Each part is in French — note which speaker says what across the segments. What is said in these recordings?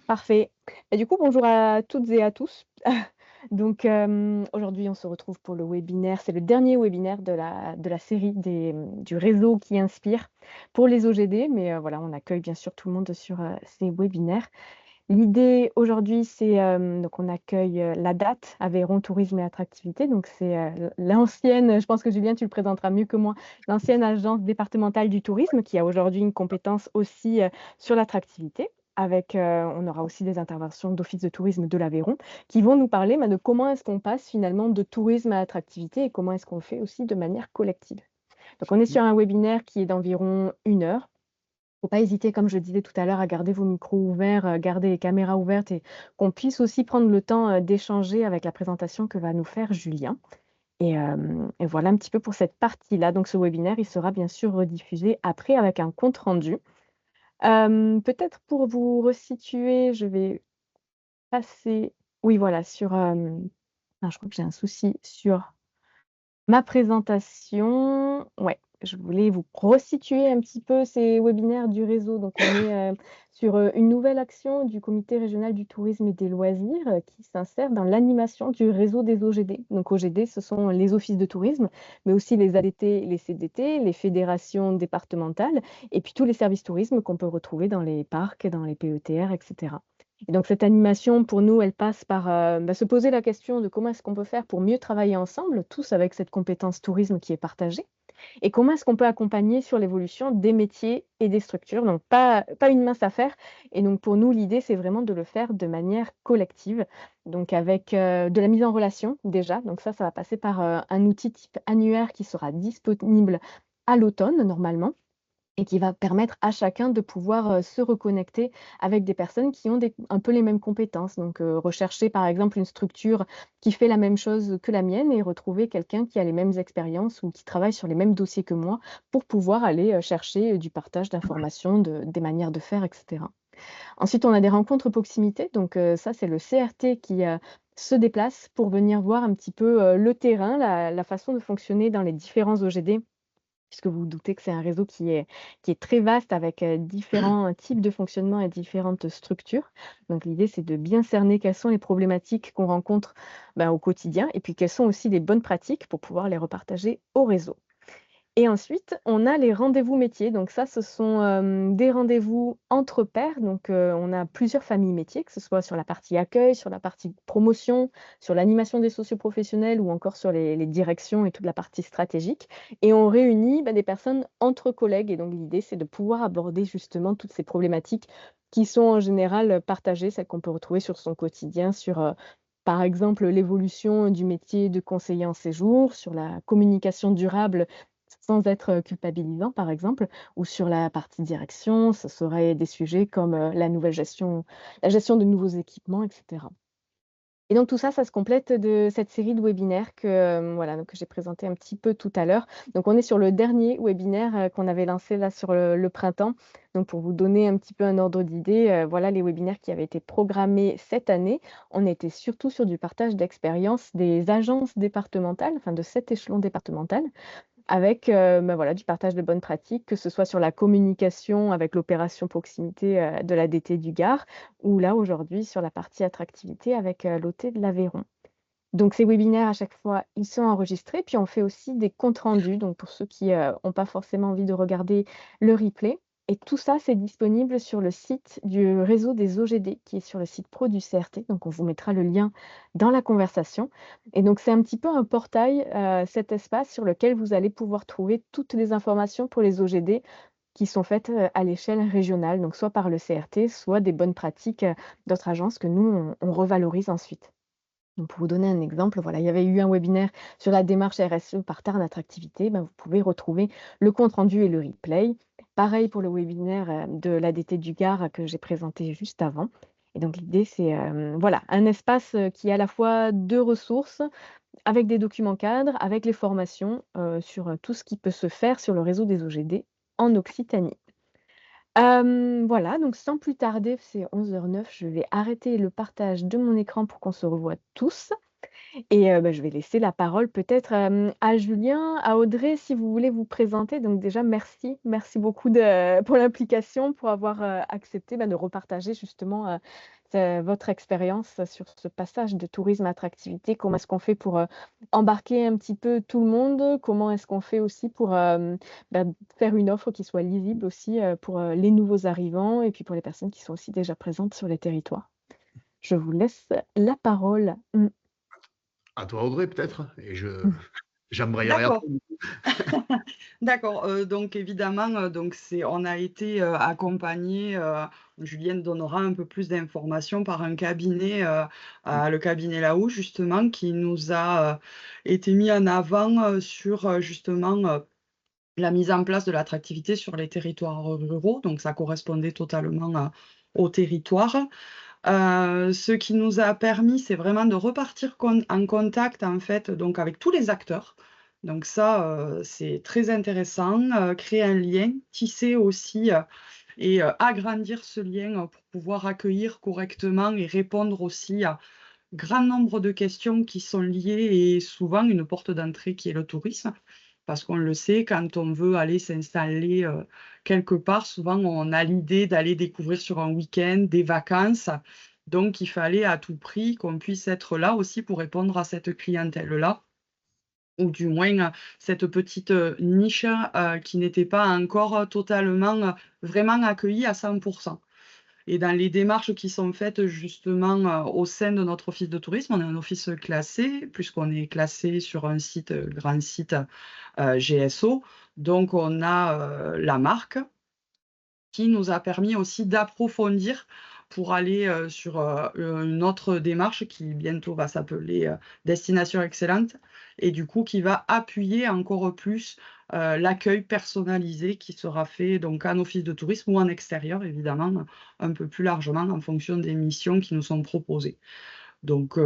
Speaker 1: Parfait. Et du coup, bonjour à toutes et à tous. Donc, aujourd'hui, on se retrouve pour le webinaire. C'est le dernier webinaire de la série du réseau qui inspire pour les OGD. Mais, voilà, on accueille bien sûr tout le monde sur, ces webinaires. L'idée aujourd'hui, c'est, donc on accueille, la date Aveyron Tourisme et Attractivité. Donc c'est, l'ancienne, je pense que Julien, tu le présenteras mieux que moi, l'ancienne agence départementale du tourisme qui a aujourd'hui une compétence aussi, sur l'attractivité avec, on aura aussi des interventions d'office de tourisme de l'Aveyron qui vont nous parler, de comment est-ce qu'on passe finalement de tourisme à attractivité et comment est-ce qu'on le fait aussi de manière collective. Donc on est
Speaker 2: Mmh.
Speaker 1: sur un webinaire qui est d'environ 1 heure. Faut pas hésiter, comme je disais tout à l'heure, à garder vos micros ouverts, garder les caméras ouvertes et qu'on puisse aussi prendre le temps, d'échanger avec la présentation que va nous faire Julien et voilà un petit peu pour cette partie-là. Donc ce webinaire, il sera bien sûr rediffusé après avec un compte rendu. Peut-être pour vous resituer, je vais passer oui voilà sur, je crois que j'ai un souci sur ma présentation, ouais, je voulais vous resituer un petit peu ces webinaires du réseau. Donc on est, sur, une nouvelle action du comité régional du tourisme et des loisirs, qui s'insère dans l'animation du réseau des OGD. Donc OGD, ce sont les offices de tourisme, mais aussi les ADT, les CDT, les fédérations départementales et puis tous les services tourisme qu'on peut retrouver dans les parcs, dans les PETR et cetera. Et donc cette animation, pour nous, elle passe par, se poser la question de comment est-ce qu'on peut faire pour mieux travailler ensemble, tous avec cette compétence tourisme qui est partagée et comment est-ce qu'on peut accompagner sur l'évolution des métiers et des structures. Donc pas une mince affaire et donc pour nous, l'idée, c'est vraiment de le faire de manière collective, donc avec, de la mise en relation déjà. Donc ça va passer par, un outil type annuaire qui sera disponible à l'automne normalement et qui va permettre à chacun de pouvoir, se reconnecter avec des personnes qui ont un peu les mêmes compétences. Donc, rechercher par exemple une structure qui fait la même chose que la mienne et retrouver quelqu'un qui a les mêmes expériences ou qui travaille sur les mêmes dossiers que moi pour pouvoir aller, chercher, du partage d'informations, des manières de faire et cetera. Ensuite, on a des rencontres proximité, donc, ça c'est le CRT qui, se déplace pour venir voir un petit peu, le terrain, la façon de fonctionner dans les différents OGD puisque vous vous doutez que c'est un réseau qui est très vaste avec, différents types de fonctionnement et différentes structures. Donc l'idée, c'est de bien cerner quelles sont les problématiques qu'on rencontre, au quotidien et puis quelles sont aussi les bonnes pratiques pour pouvoir les repartager au réseau. Et ensuite, on a les rendez-vous métiers. Donc ça, ce sont, des rendez-vous entre pairs. Donc, on a plusieurs familles métiers, que ce soit sur la partie accueil, sur la partie promotion, sur l'animation des socioprofessionnels ou encore sur les directions et toute la partie stratégique. Et on réunit, des personnes entre collègues et donc l'idée, c'est de pouvoir aborder justement toutes ces problématiques qui sont en général, partagées, celles qu'on peut retrouver sur son quotidien, sur, par exemple, l'évolution du métier de conseiller en séjour, sur la communication durable sans être, culpabilisant, par exemple, ou sur la partie direction, ce serait des sujets comme, la gestion de nouveaux équipements et cetera. Et donc tout ça, ça se complète de cette série de webinaires que, voilà, donc que j'ai présenté un petit peu tout à l'heure. Donc on est sur le dernier webinaire, qu'on avait lancé là sur le printemps. Donc pour vous donner un petit peu un ordre d'idée, voilà les webinaires qui avaient été programmés cette année. On était surtout sur du partage d'expériences des agences départementales, enfin de cet échelon départemental. Avec, voilà, du partage de bonnes pratiques, que ce soit sur la communication avec l'opération proximité, de l'ADT du Gard ou là, aujourd'hui, sur la partie attractivité avec, l'OT de l'Aveyron. Donc ces webinaires, à chaque fois, ils sont enregistrés, puis on fait aussi des comptes rendus, donc pour ceux qui, ont pas forcément envie de regarder le replay et tout ça, c'est disponible sur le site du réseau des OGD, qui est sur le site pro du CRT, donc on vous mettra le lien dans la conversation et donc c'est un petit peu un portail, cet espace sur lequel vous allez pouvoir trouver toutes les informations pour les OGD qui sont faites, à l'échelle régionale, donc soit par le CRT, soit des bonnes pratiques, d'autres agences que nous, on revalorise ensuite. Donc pour vous donner un exemple, voilà, il y avait eu un webinaire sur la démarche RSE par Tarn Attractivité, vous pouvez retrouver le compte rendu et le replay. Pareil pour le webinaire, de l'ADT du Gard que j'ai présenté juste avant et donc l'idée c'est, voilà, un espace, qui est à la fois 2 ressources avec des documents cadres, avec les formations, sur, tout ce qui peut se faire sur le réseau des OGD en Occitanie. Voilà, donc sans plus tarder, c'est 11h09, je vais arrêter le partage de mon écran pour qu'on se revoie tous Et je vais laisser la parole peut-être, à Julien, à Audrey, si vous voulez vous présenter. Donc déjà merci, merci beaucoup pour l'implication, pour avoir, accepté, de repartager justement, votre expérience sur ce passage de tourisme attractivité. Comment est-ce qu'on fait pour, embarquer un petit peu tout le monde? Comment est-ce qu'on fait aussi pour, faire une offre qui soit lisible aussi, pour, les nouveaux arrivants et puis pour les personnes qui sont aussi déjà présentes sur les territoires? Je vous laisse la parole. Mmh.
Speaker 2: À toi, Audrey, peut-être? Et j'embrayerai
Speaker 3: D'accord.
Speaker 2: après.
Speaker 3: D'accord, donc évidemment, donc on a été, accompagnés, Julienne donnera un peu plus d'informations par un cabinet, le cabinet Lahoux justement qui nous a, été mis en avant, sur, justement, la mise en place de l'attractivité sur les territoires ruraux, donc ça correspondait totalement, au territoire. Ce qui nous a permis, c'est vraiment de repartir en contact, en fait, donc avec tous les acteurs. Donc ça, c'est très intéressant, créer un lien, tisser aussi, et agrandir ce lien, pour pouvoir accueillir correctement et répondre aussi à grand nombre de questions qui sont liées et souvent une porte d'entrée qui est le tourisme. Parce qu'on le sait, quand on veut aller s'installer, quelque part, souvent on a l'idée d'aller découvrir sur un week-end, des vacances. Donc il fallait à tout prix qu'on puisse être là aussi pour répondre à cette clientèle-là, ou du moins, cette petite, niche, qui n'était pas encore, totalement, vraiment accueillie à 100. Et dans les démarches qui sont faites justement, au sein de notre office de tourisme, on est un office classé, puisqu'on est classé sur un site, grand site, GSO. Donc on a, la marque qui nous a permis aussi d'approfondir pour aller, sur, une autre démarche qui bientôt va s'appeler, Destination Excellente et du coup qui va appuyer encore plus, l'accueil personnalisé qui sera fait donc en office de tourisme ou en extérieur évidemment, un peu plus largement en fonction des missions qui nous sont proposées. Donc,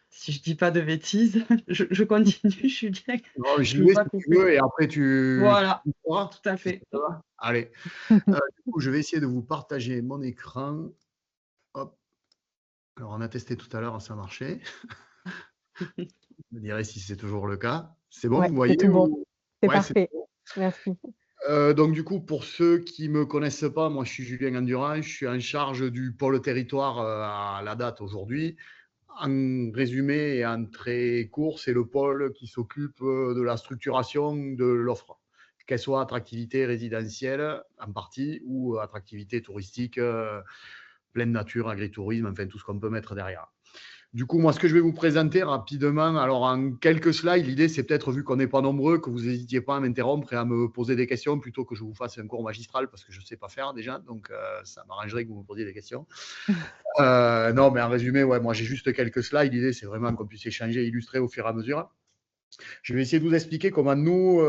Speaker 3: si je dis pas de bêtises, je continue Julien,
Speaker 2: Non,
Speaker 3: je
Speaker 2: j'y
Speaker 3: veux
Speaker 2: vais
Speaker 3: pas
Speaker 2: si tu
Speaker 3: couper.
Speaker 2: veux et après tu
Speaker 3: Voilà,
Speaker 2: me feras,
Speaker 3: tout à
Speaker 2: si
Speaker 3: fait.
Speaker 2: ça te va? Allez, du coup, je vais essayer de vous partager mon écran. Hop, alors on a testé tout à l'heure, ça marchait. Vous me direz si c'est toujours le cas. C'est bon,
Speaker 1: Ouais,
Speaker 2: vous
Speaker 1: c'est
Speaker 2: voyez
Speaker 1: tout bon.
Speaker 2: ou?
Speaker 1: C'est
Speaker 2: Ouais, c'est
Speaker 1: parfait.
Speaker 2: bon.
Speaker 1: Merci.
Speaker 2: Donc du coup, pour ceux qui me connaissent pas, moi je suis Julien Endurant, je suis en charge du pôle territoire, à la date aujourd'hui. En résumé et en très court, c'est le pôle qui s'occupe, de la structuration de l'offre, qu'elle soit attractivité résidentielle en partie ou attractivité touristique, pleine nature, agritourisme, enfin tout ce qu'on peut mettre derrière. Du coup, moi, ce que je vais vous présenter rapidement, alors en quelques slides, l'idée, c'est peut-être, vu qu'on n'est pas nombreux, que vous n'hésitiez pas à m'interrompre et à me poser des questions plutôt que je vous fasse un cours magistral parce que je ne sais pas faire déjà. Donc, ça m'arrangerait que vous me posiez des questions. Non, mais en résumé, ouais, moi, j'ai juste quelques slides. L'idée, c'est vraiment qu'on puisse échanger et illustrer au fur et à mesure. Je vais essayer de vous expliquer comment nous,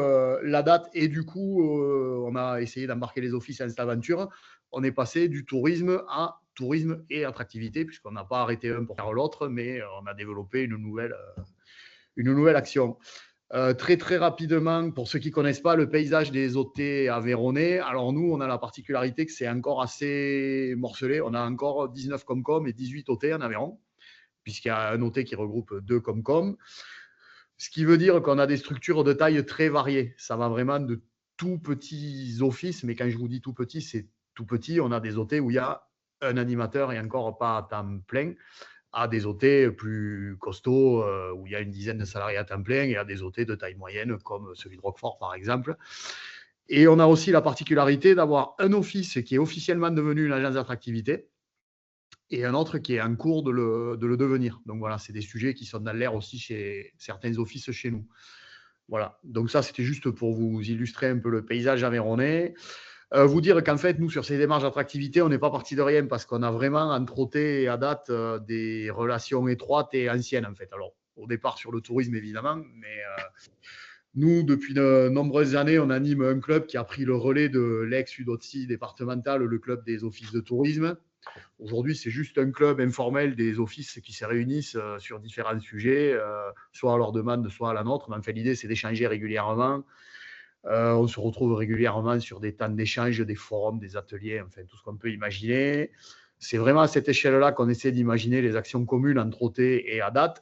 Speaker 2: la date, et du coup, on a essayé d'embarquer les offices à cette aventure. On est passé du tourisme à tourisme et attractivité, puisqu'on n'a pas arrêté un pour faire l'autre, mais on a développé une nouvelle action. Très très rapidement, pour ceux qui ne connaissent pas le paysage des hôtels aveyronnais, alors nous, on a la particularité que c'est encore assez morcelé. On a encore 19 Comcom et 18 hôtels en Aveyron, puisqu'il y a un hôtel qui regroupe 2 Comcom. Ce qui veut dire qu'on a des structures de taille très variées. Ça va vraiment de tout petits offices, mais quand je vous dis tout petit, c'est tout petit. On a des hôtels où il y a un animateur et encore pas à temps plein, à des hôtels plus costauds où il y a une dizaine de salariés à temps plein et à des hôtels de taille moyenne comme celui de Roquefort par exemple. Et on a aussi la particularité d'avoir un office qui est officiellement devenu une agence d'attractivité et un autre qui est en cours de le devenir. Donc voilà, c'est des sujets qui sont dans l'air aussi chez certains offices chez nous. Voilà, donc ça c'était juste pour vous illustrer un peu le paysage aveyronnais. Vous dire qu'en fait, nous, sur ces démarches d'attractivité, on n'est pas parti de rien parce qu'on a vraiment entreté à date des relations étroites et anciennes en fait. Alors, au départ sur le tourisme évidemment, mais nous, depuis de nombreuses années, on anime un club qui a pris le relais de l'ex-UDOTSI départemental, le club des offices de tourisme. Aujourd'hui, c'est juste un club informel des offices qui se réunissent sur différents sujets, soit à leur demande, soit à la nôtre. Mais en fait, l'idée, c'est d'échanger régulièrement. On se retrouve régulièrement sur des temps d'échange, des forums, des ateliers, enfin tout ce qu'on peut imaginer. C'est vraiment à cette échelle-là qu'on essaie d'imaginer les actions communes entre OT et ADAT.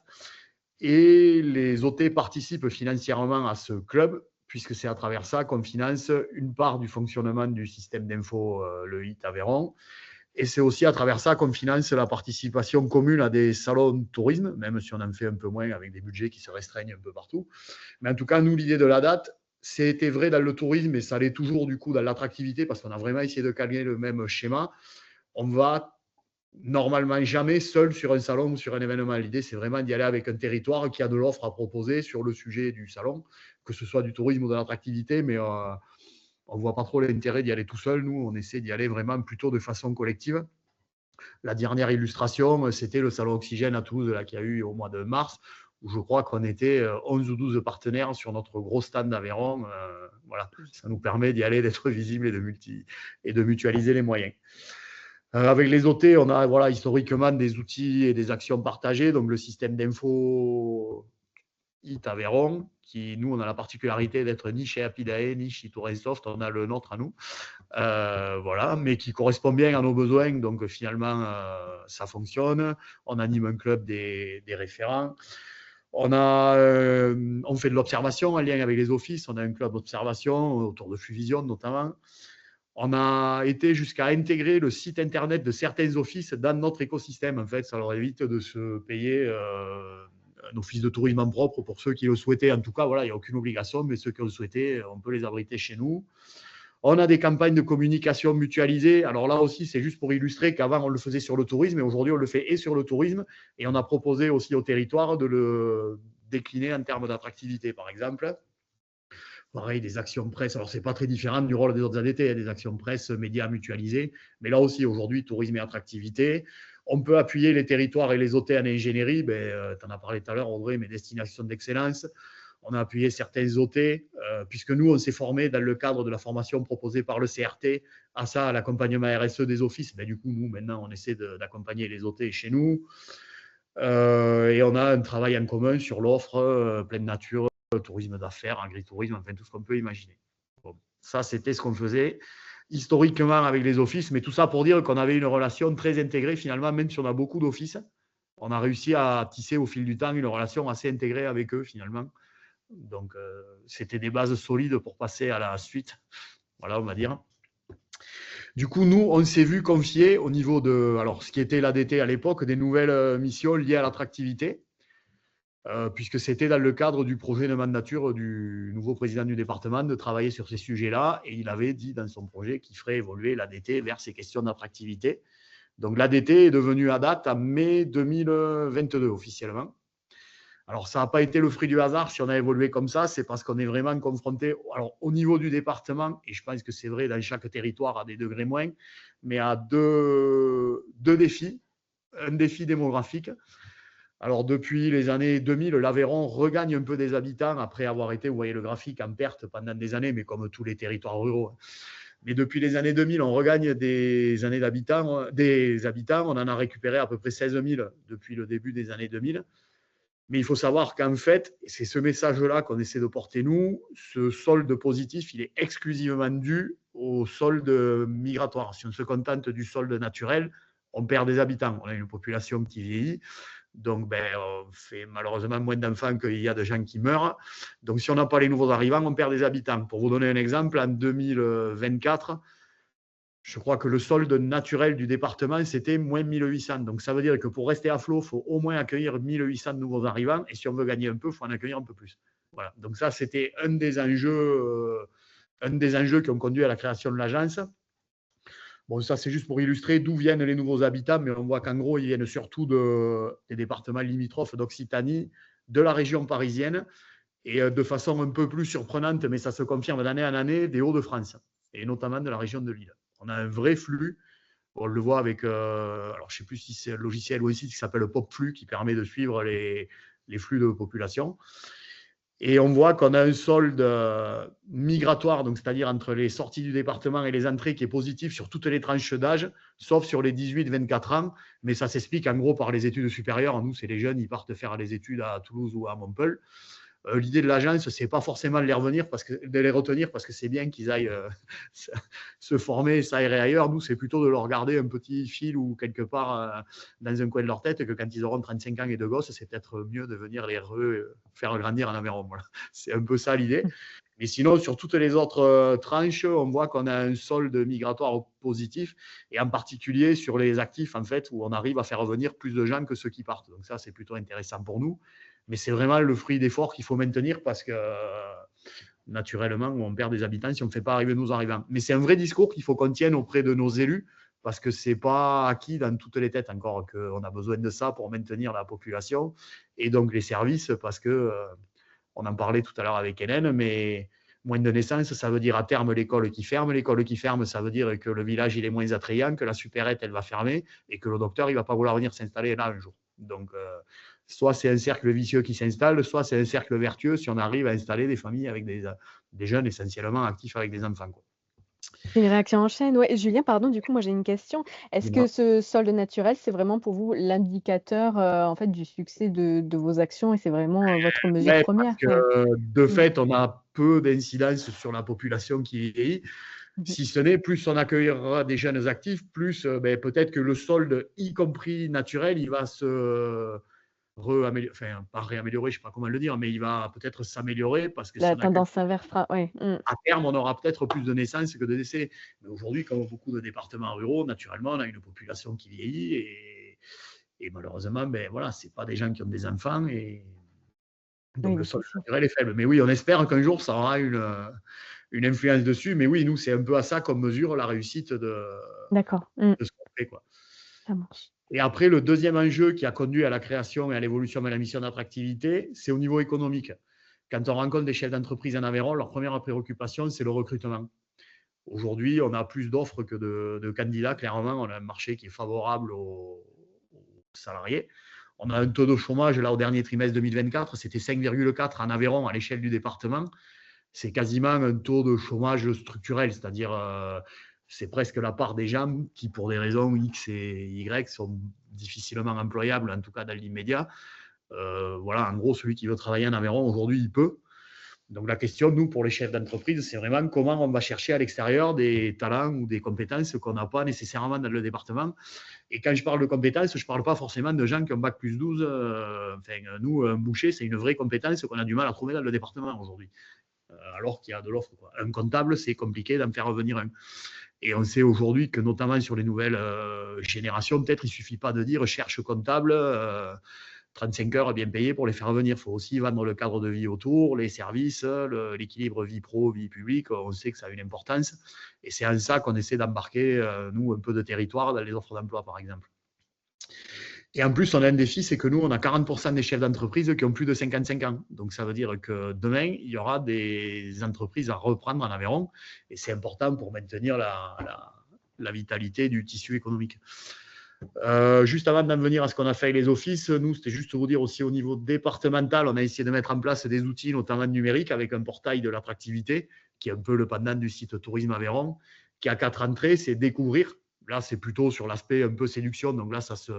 Speaker 2: Et les OT participent financièrement à ce club, puisque c'est à travers ça qu'on finance une part du fonctionnement du système d'info, le HIT Aveyron. Et c'est aussi à travers ça qu'on finance la participation commune à des salons de tourisme, même si on en fait un peu moins avec des budgets qui se restreignent un peu partout. Mais en tout cas, nous, l'idée de la date, c'était vrai dans le tourisme et ça l'est toujours du coup dans l'attractivité parce qu'on a vraiment essayé de calmer le même schéma. On va normalement jamais seul sur un salon ou sur un événement. L'idée, c'est vraiment d'y aller avec un territoire qui a de l'offre à proposer sur le sujet du salon, que ce soit du tourisme ou de l'attractivité, mais on ne voit pas trop l'intérêt d'y aller tout seul. Nous, on essaie d'y aller vraiment plutôt de façon collective. La dernière illustration, c'était le salon Oxygène à Toulouse là, qu'il y a eu au mois de mars, où je crois qu'on était 11 ou 12 partenaires sur notre gros stand d'Aveyron. Voilà, ça nous permet d'y aller, d'être visible et de mutualiser les moyens. Avec les OT, on a voilà, historiquement des outils et des actions partagées. Donc, le système d'info HIT Aveyron, qui, nous, on a la particularité d'être ni chez Apidae, ni chez Tourinsoft, on a le nôtre à nous. Voilà, mais qui correspond bien à nos besoins. Donc, finalement, ça fonctionne. On anime un club des référents. On fait de l'observation en lien avec les offices. On a un club d'observation autour de Fluvision, notamment. On a été jusqu'à intégrer le site internet de certains offices dans notre écosystème. En fait, ça leur évite de se payer un office de tourisme en propre pour ceux qui le souhaitaient. En tout cas, voilà, il n'y a aucune obligation, mais ceux qui le souhaitaient, on peut les abriter chez nous. On a des campagnes de communication mutualisées. Alors là aussi, c'est juste pour illustrer qu'avant, on le faisait sur le tourisme et aujourd'hui, on le fait et sur le tourisme. Et on a proposé aussi au territoire de le décliner en termes d'attractivité, par exemple. Pareil, des actions presse. Alors, ce n'est pas très différent du rôle des autres ADT, des actions presse, médias mutualisées. Mais là aussi, aujourd'hui, tourisme et attractivité. On peut appuyer les territoires et les OT en ingénierie. Tu en as parlé tout à l'heure, Audrey, mais destination d'excellence. On a appuyé certains OT, puisque nous, on s'est formé dans le cadre de la formation proposée par le CRT à ça, à l'accompagnement RSE des offices. Du coup, nous, maintenant, on essaie d'accompagner les OT chez nous. Et on a un travail en commun sur l'offre pleine nature, tourisme d'affaires, agritourisme, enfin tout ce qu'on peut imaginer. Bon, ça, c'était ce qu'on faisait historiquement avec les offices, mais tout ça pour dire qu'on avait une relation très intégrée finalement, même si on a beaucoup d'offices. On a réussi à tisser au fil du temps une relation assez intégrée avec eux finalement. Donc, c'était des bases solides pour passer à la suite. Voilà, on va dire. Du coup, nous, on s'est vu confier au niveau de ce qui était l'ADT à l'époque, des nouvelles missions liées à l'attractivité, puisque c'était dans le cadre du projet de mandature du nouveau président du département de travailler sur ces sujets-là. Et il avait dit dans son projet qu'il ferait évoluer l'ADT vers ces questions d'attractivité. Donc, l'ADT est devenue à date en mai 2022 officiellement. Alors, ça n'a pas été le fruit du hasard si on a évolué comme ça, c'est parce qu'on est vraiment confronté au niveau du département, et je pense que c'est vrai dans chaque territoire à des degrés moins, mais à deux défis. Un défi démographique. Alors, depuis les années 2000, l'Aveyron regagne un peu des habitants après avoir été, vous voyez le graphique, en perte pendant des années, mais comme tous les territoires ruraux. Mais depuis les années 2000, on regagne des habitants. On en a récupéré à peu près 16 000 depuis le début des années 2000. Mais il faut savoir qu'en fait, c'est ce message-là qu'on essaie de porter nous, ce solde positif, il est exclusivement dû au solde migratoire. Si on se contente du solde naturel, on perd des habitants. On a une population qui vieillit, donc on fait malheureusement moins d'enfants qu'il y a de gens qui meurent. Donc si on n'a pas les nouveaux arrivants, on perd des habitants. Pour vous donner un exemple, en 2024, je crois que le solde naturel du département, c'était moins 1800. Donc, ça veut dire que pour rester à flot, il faut au moins accueillir 1800 nouveaux arrivants. Et si on veut gagner un peu, il faut en accueillir un peu plus. Voilà. Donc, ça, c'était un des enjeux qui ont conduit à la création de l'agence. Bon, ça, c'est juste pour illustrer d'où viennent les nouveaux habitants. Mais on voit qu'en gros, ils viennent surtout des départements limitrophes d'Occitanie, de la région parisienne et de façon un peu plus surprenante, mais ça se confirme d'année en année, des Hauts-de-France et notamment de la région de Lille. On a un vrai flux. On le voit avec, alors je ne sais plus si c'est un logiciel ou un site qui s'appelle PopFlux qui permet de suivre les flux de population. Et on voit qu'on a un solde migratoire, donc c'est-à-dire entre les sorties du département et les entrées, qui est positif sur toutes les tranches d'âge, sauf sur les 18-24 ans. Mais ça s'explique en gros par les études supérieures. Nous, c'est les jeunes, ils partent faire les études à Toulouse ou à Montpellier. L'idée de l'agence, c'est pas forcément de les retenir parce que c'est bien qu'ils aillent se former, ça irait ailleurs. Nous, c'est plutôt de leur garder un petit fil ou quelque part dans un coin de leur tête que quand ils auront 35 ans et deux gosses, c'est peut-être mieux de venir les faire grandir en Aveyron. Voilà. C'est un peu ça l'idée. Mais sinon, sur toutes les autres tranches, on voit qu'on a un solde migratoire positif, et en particulier sur les actifs, en fait, où on arrive à faire revenir plus de gens que ceux qui partent. Donc ça, c'est plutôt intéressant pour nous. Mais c'est vraiment le fruit d'efforts qu'il faut maintenir parce que naturellement, on perd des habitants si on ne fait pas arriver nos arrivants. Mais c'est un vrai discours qu'il faut qu'on tienne auprès de nos élus parce que ce n'est pas acquis dans toutes les têtes encore qu'on a besoin de ça pour maintenir la population et donc les services parce que on en parlait tout à l'heure avec Hélène, mais moins de naissances, ça veut dire à terme l'école qui ferme. L'école qui ferme, ça veut dire que le village il est moins attrayant, que la supérette elle va fermer et que le docteur il va pas vouloir venir s'installer là un jour. Donc, soit c'est un cercle vicieux qui s'installe, soit c'est un cercle vertueux si on arrive à installer des familles avec des jeunes essentiellement actifs avec des enfants, quoi.
Speaker 1: C'est une réaction en chaîne, ouais. Julien, pardon, du coup, moi j'ai une question. Est-ce que
Speaker 2: Dis-moi.
Speaker 1: ce solde naturel, c'est vraiment pour vous l'indicateur, en fait, du succès de vos actions et c'est vraiment, votre mesure
Speaker 2: Ouais, parce
Speaker 1: première? Ouais.
Speaker 2: que de
Speaker 1: Mmh.
Speaker 2: fait, on a peu d'incidence sur la population qui vieillit.
Speaker 1: Mmh mh.
Speaker 2: Si ce n'est, plus on accueillera des jeunes actifs, plus peut-être que le solde, y compris naturel, il va se enfin, pas réaméliorer, je ne sais pas comment le dire, mais il va peut-être s'améliorer parce que si
Speaker 1: La
Speaker 2: on accueille
Speaker 1: tendance inverse sera ouais. Mmh.
Speaker 2: à terme, on aura peut-être plus de naissances que de décès. Mais aujourd'hui, comme beaucoup de départements ruraux, naturellement, on a une population qui vieillit et malheureusement, voilà, ce pas des gens qui ont des enfants et
Speaker 1: Oui,
Speaker 2: donc le
Speaker 1: oui, c'est
Speaker 2: solde
Speaker 1: sûr.
Speaker 2: naturel est faible. Mais oui, on espère qu'un jour, ça aura une influence dessus. Mais oui, nous, c'est un peu à ça qu'on mesure la réussite
Speaker 1: D'accord. Mmh.
Speaker 2: de ce qu'on fait, quoi.
Speaker 1: Ça marche.
Speaker 2: Et après, le deuxième enjeu qui a conduit à la création et à l'évolution de la mission d'attractivité, c'est au niveau économique. Quand on rencontre des chefs d'entreprise en Aveyron, leur première préoccupation, c'est le recrutement. Aujourd'hui, on a plus d'offres que de candidats. Clairement, on a un marché qui est favorable aux salariés. On a un taux de chômage, là, au dernier trimestre 2024, c'était 5,4 en Aveyron à l'échelle du département. C'est quasiment un taux de chômage structurel, c'est-à-dire c'est presque la part des gens qui, pour des raisons X et Y, sont difficilement employables, en tout cas dans l'immédiat. Voilà, en gros, celui qui veut travailler en Aveyron, aujourd'hui, il peut. Donc la question, nous, pour les chefs d'entreprise, c'est vraiment comment on va chercher à l'extérieur des talents ou des compétences qu'on n'a pas nécessairement dans le département. Et quand je parle de compétences, je ne parle pas forcément de gens qui ont bac plus 12. Enfin, nous, un boucher, c'est une vraie compétence qu'on a du mal à trouver dans le département aujourd'hui. Alors qu'il y a de l'offre, quoi. Un comptable, c'est compliqué d'en faire revenir un. Et on sait aujourd'hui que, notamment sur les nouvelles générations, peut-être il ne suffit pas de dire cherche comptable, 35 heures bien payées pour les faire revenir. Il faut aussi vendre le cadre de vie autour, les services, l'équilibre vie pro, vie publique. On sait que ça a une importance. Et c'est en ça qu'on essaie d'embarquer, nous, un peu de territoire dans les offres d'emploi, par exemple. Et en plus, on a un défi, c'est que nous, on a 40% des chefs d'entreprise qui ont plus de 55 ans. Donc, ça veut dire que demain, il y aura des entreprises à reprendre en Aveyron. Et c'est important pour maintenir la vitalité du tissu économique. Juste avant d'en venir à ce qu'on a fait avec les offices, nous, c'était juste vous dire aussi au niveau départemental, on a essayé de mettre en place des outils, notamment numériques, avec un portail de l'attractivité, qui est un peu le pendant du site Tourisme Aveyron, qui a 4 entrées, c'est découvrir. Là, c'est plutôt sur l'aspect un peu séduction, donc là, ça se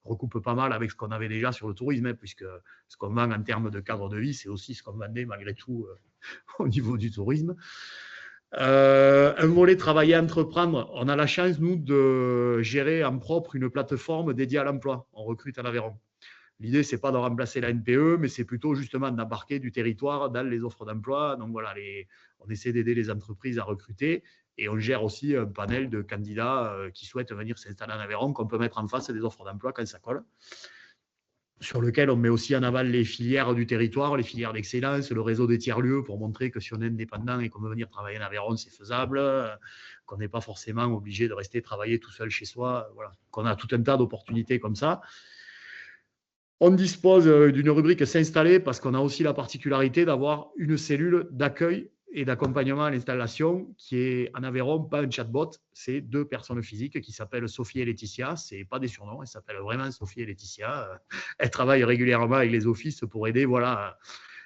Speaker 2: recoupe pas mal avec ce qu'on avait déjà sur le tourisme, puisque ce qu'on vend en termes de cadre de vie, c'est aussi ce qu'on vendait malgré tout au niveau du tourisme. Un volet travailler, entreprendre. On a la chance, nous, de gérer en propre une plateforme dédiée à l'emploi. On recrute en Aveyron. L'idée, ce n'est pas de remplacer la NPE, mais c'est plutôt justement d'embarquer du territoire dans les offres d'emploi. Donc voilà, on essaie d'aider les entreprises à recruter et on gère aussi un panel de candidats qui souhaitent venir s'installer en Aveyron qu'on peut mettre en face des offres d'emploi quand ça colle, sur lequel on met aussi en avant les filières du territoire, les filières d'excellence, le réseau des tiers-lieux pour montrer que si on est indépendant et qu'on veut venir travailler en Aveyron, c'est faisable, qu'on n'est pas forcément obligé de rester travailler tout seul chez soi, voilà, qu'on a tout un tas d'opportunités comme ça. On dispose d'une rubrique s'installer parce qu'on a aussi la particularité d'avoir une cellule d'accueil et d'accompagnement à l'installation qui est en Aveyron, pas un chatbot, c'est 2 personnes physiques qui s'appellent Sophie et Laetitia, ce n'est pas des surnoms, elles s'appellent vraiment Sophie et Laetitia, elles travaillent régulièrement avec les offices pour aider, voilà,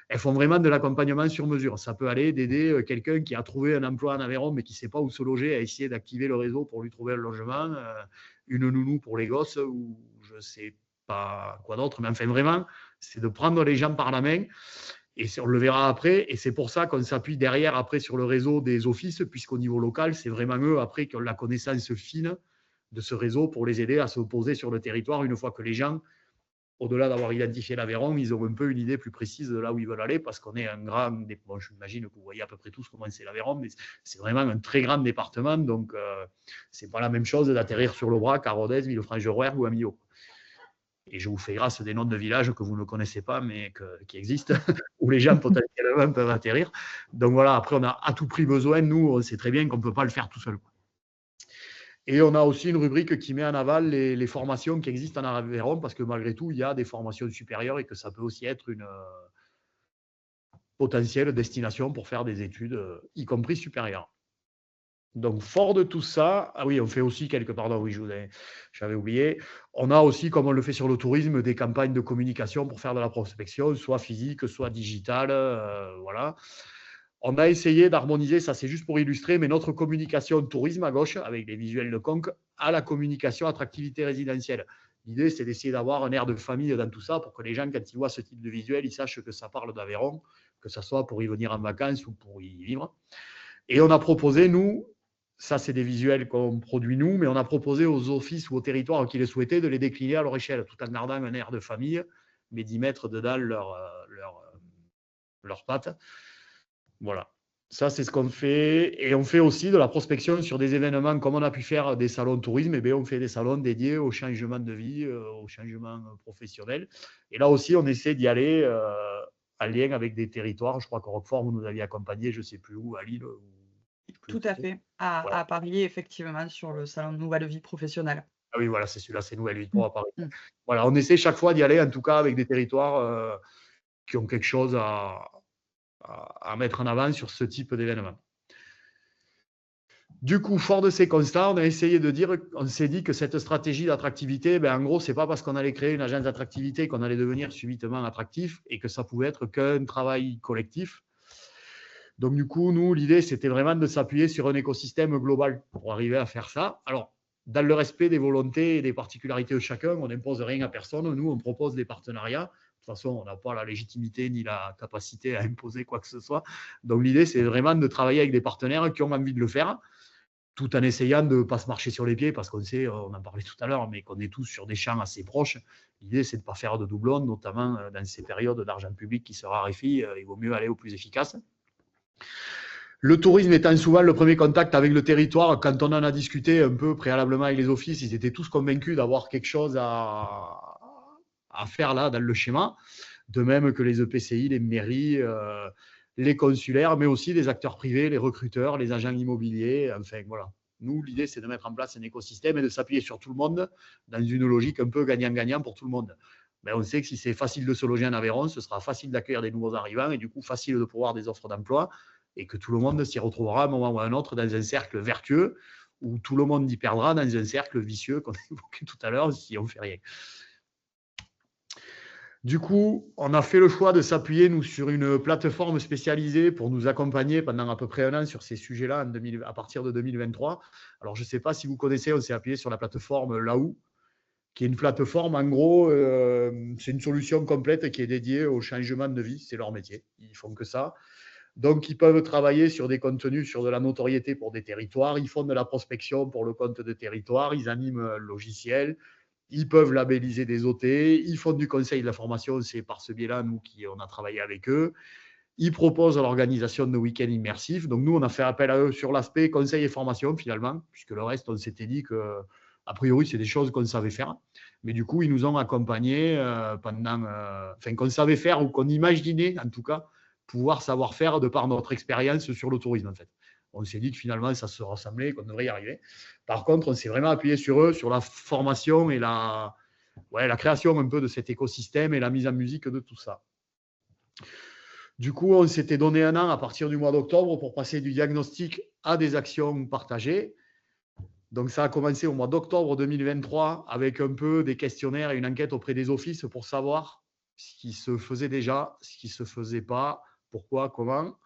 Speaker 2: elles font vraiment de l'accompagnement sur mesure, ça peut aller d'aider quelqu'un qui a trouvé un emploi en Aveyron mais qui ne sait pas où se loger à essayer d'activer le réseau pour lui trouver un logement, une nounou pour les gosses ou je ne sais pas quoi d'autre, mais enfin vraiment, c'est de prendre les gens par la main Et on le verra après. Et c'est pour ça qu'on s'appuie derrière, après, sur le réseau des offices, puisqu'au niveau local, c'est vraiment eux, après, qui ont la connaissance fine de ce réseau pour les aider à se poser sur le territoire une fois que les gens, au-delà d'avoir identifié l'Aveyron, ils ont un peu une idée plus précise de là où ils veulent aller, parce qu'on est un grand... Bon, j'imagine que vous voyez à peu près tous comment c'est l'Aveyron, mais c'est vraiment un très grand département, donc c'est pas la même chose d'atterrir sur l'Aubrac, à Rodez, Villefranche-de-Rouergue ou à Millau. Et je vous fais grâce des noms de villages que vous ne connaissez pas, mais qui existent, où les gens potentiellement peuvent atterrir. Donc voilà, après, on a à tout prix besoin, nous, on sait très bien qu'on ne peut pas le faire tout seul. Et on a aussi une rubrique qui met en aval les formations qui existent en Aveyron, parce que malgré tout, il y a des formations supérieures et que ça peut aussi être une potentielle destination pour faire des études, y compris supérieures. Donc, fort de tout ça, ah oui, on fait aussi pardon, oui, j'avais oublié. On a aussi, comme on le fait sur le tourisme, des campagnes de communication pour faire de la prospection, soit physique, soit digitale, voilà. On a essayé d'harmoniser, ça c'est juste pour illustrer, mais notre communication de tourisme à gauche, avec les visuels de Conques, à la communication attractivité résidentielle. L'idée, c'est d'essayer d'avoir un air de famille dans tout ça pour que les gens, quand ils voient ce type de visuel, ils sachent que ça parle d'Aveyron, que ce soit pour y venir en vacances ou pour y vivre. Et on a proposé, nous, ça c'est des visuels qu'on produit nous, mais on a proposé aux offices ou aux territoires qui le souhaitaient de les décliner à leur échelle, tout en gardant un air de famille, mais d'y mettre dedans leurs pattes. Voilà. Ça, c'est ce qu'on fait. Et on fait aussi de la prospection sur des événements, comme on a pu faire des salons de tourisme, et bien on fait des salons dédiés au changement de vie, au changement professionnel. Et là aussi, on essaie d'y aller en lien avec des territoires. Je crois qu'au Roquefort, vous nous aviez accompagnés, je ne sais plus où, à Lille.
Speaker 3: Tout à fait, à Paris, effectivement, sur le salon de Nouvelle Vie Professionnelle.
Speaker 2: Ah oui, voilà, c'est celui-là, c'est Nouvelle Vie Pro à Paris. Voilà, on essaie chaque fois d'y aller, en tout cas, avec des territoires qui ont quelque chose à mettre en avant sur ce type d'événement. Du coup, fort de ces constats, on s'est dit que cette stratégie d'attractivité, en gros, c'est pas parce qu'on allait créer une agence d'attractivité qu'on allait devenir subitement attractif et que ça pouvait être qu'un travail collectif. Donc, du coup, nous, l'idée, c'était vraiment de s'appuyer sur un écosystème global pour arriver à faire ça. Alors, dans le respect des volontés et des particularités de chacun, on n'impose rien à personne. Nous, on propose des partenariats. De toute façon, on n'a pas la légitimité ni la capacité à imposer quoi que ce soit. Donc, l'idée, c'est vraiment de travailler avec des partenaires qui ont envie de le faire, tout en essayant de ne pas se marcher sur les pieds, parce qu'on sait, on en parlait tout à l'heure, mais qu'on est tous sur des champs assez proches. L'idée, c'est de ne pas faire de doublons, notamment dans ces périodes d'argent public qui se raréfient. Il vaut mieux aller au plus efficace. Le tourisme étant souvent le premier contact avec le territoire, quand on en a discuté un peu préalablement avec les offices, ils étaient tous convaincus d'avoir quelque chose à faire là dans le schéma, de même que les EPCI, les mairies, les consulaires, mais aussi les acteurs privés, les recruteurs, les agents immobiliers, enfin voilà. Nous, l'idée, c'est de mettre en place un écosystème et de s'appuyer sur tout le monde dans une logique un peu gagnant-gagnant pour tout le monde. On sait que si c'est facile de se loger en Aveyron, ce sera facile d'accueillir des nouveaux arrivants et du coup facile de pouvoir des offres d'emploi et que tout le monde s'y retrouvera à un moment ou à un autre dans un cercle vertueux où tout le monde y perdra dans un cercle vicieux qu'on a évoqué tout à l'heure si on ne fait rien. Du coup, on a fait le choix de s'appuyer, nous, sur une plateforme spécialisée pour nous accompagner pendant à peu près un an sur ces sujets-là à partir de 2023. Alors, je ne sais pas si vous connaissez, on s'est appuyé sur la plateforme Laou, qui est une plateforme, en gros, c'est une solution complète qui est dédiée au changement de vie, c'est leur métier, ils font que ça. Donc, ils peuvent travailler sur des contenus, sur de la notoriété pour des territoires, ils font de la prospection pour le compte de territoires, ils animent un logiciel, ils peuvent labelliser des OT, ils font du conseil de la formation, c'est par ce biais-là, nous, on a travaillé avec eux. Ils proposent l'organisation de week-ends immersifs. Donc, nous, on a fait appel à eux sur l'aspect conseil et formation, finalement, puisque le reste, on s'était dit que, a priori, c'est des choses qu'on savait faire. Mais du coup, ils nous ont accompagnés qu'on savait faire ou qu'on imaginait, en tout cas, pouvoir savoir faire de par notre expérience sur le tourisme, en fait. On s'est dit que finalement, ça se rassemblait, qu'on devrait y arriver. Par contre, on s'est vraiment appuyé sur eux, sur la formation et la création un peu de cet écosystème et la mise en musique de tout ça. Du coup, on s'était donné un an à partir du mois d'octobre pour passer du diagnostic à des actions partagées. Donc, ça a commencé au mois d'octobre 2023 avec un peu des questionnaires et une enquête auprès des offices pour savoir ce qui se faisait déjà, ce qui ne se faisait pas, pourquoi, comment.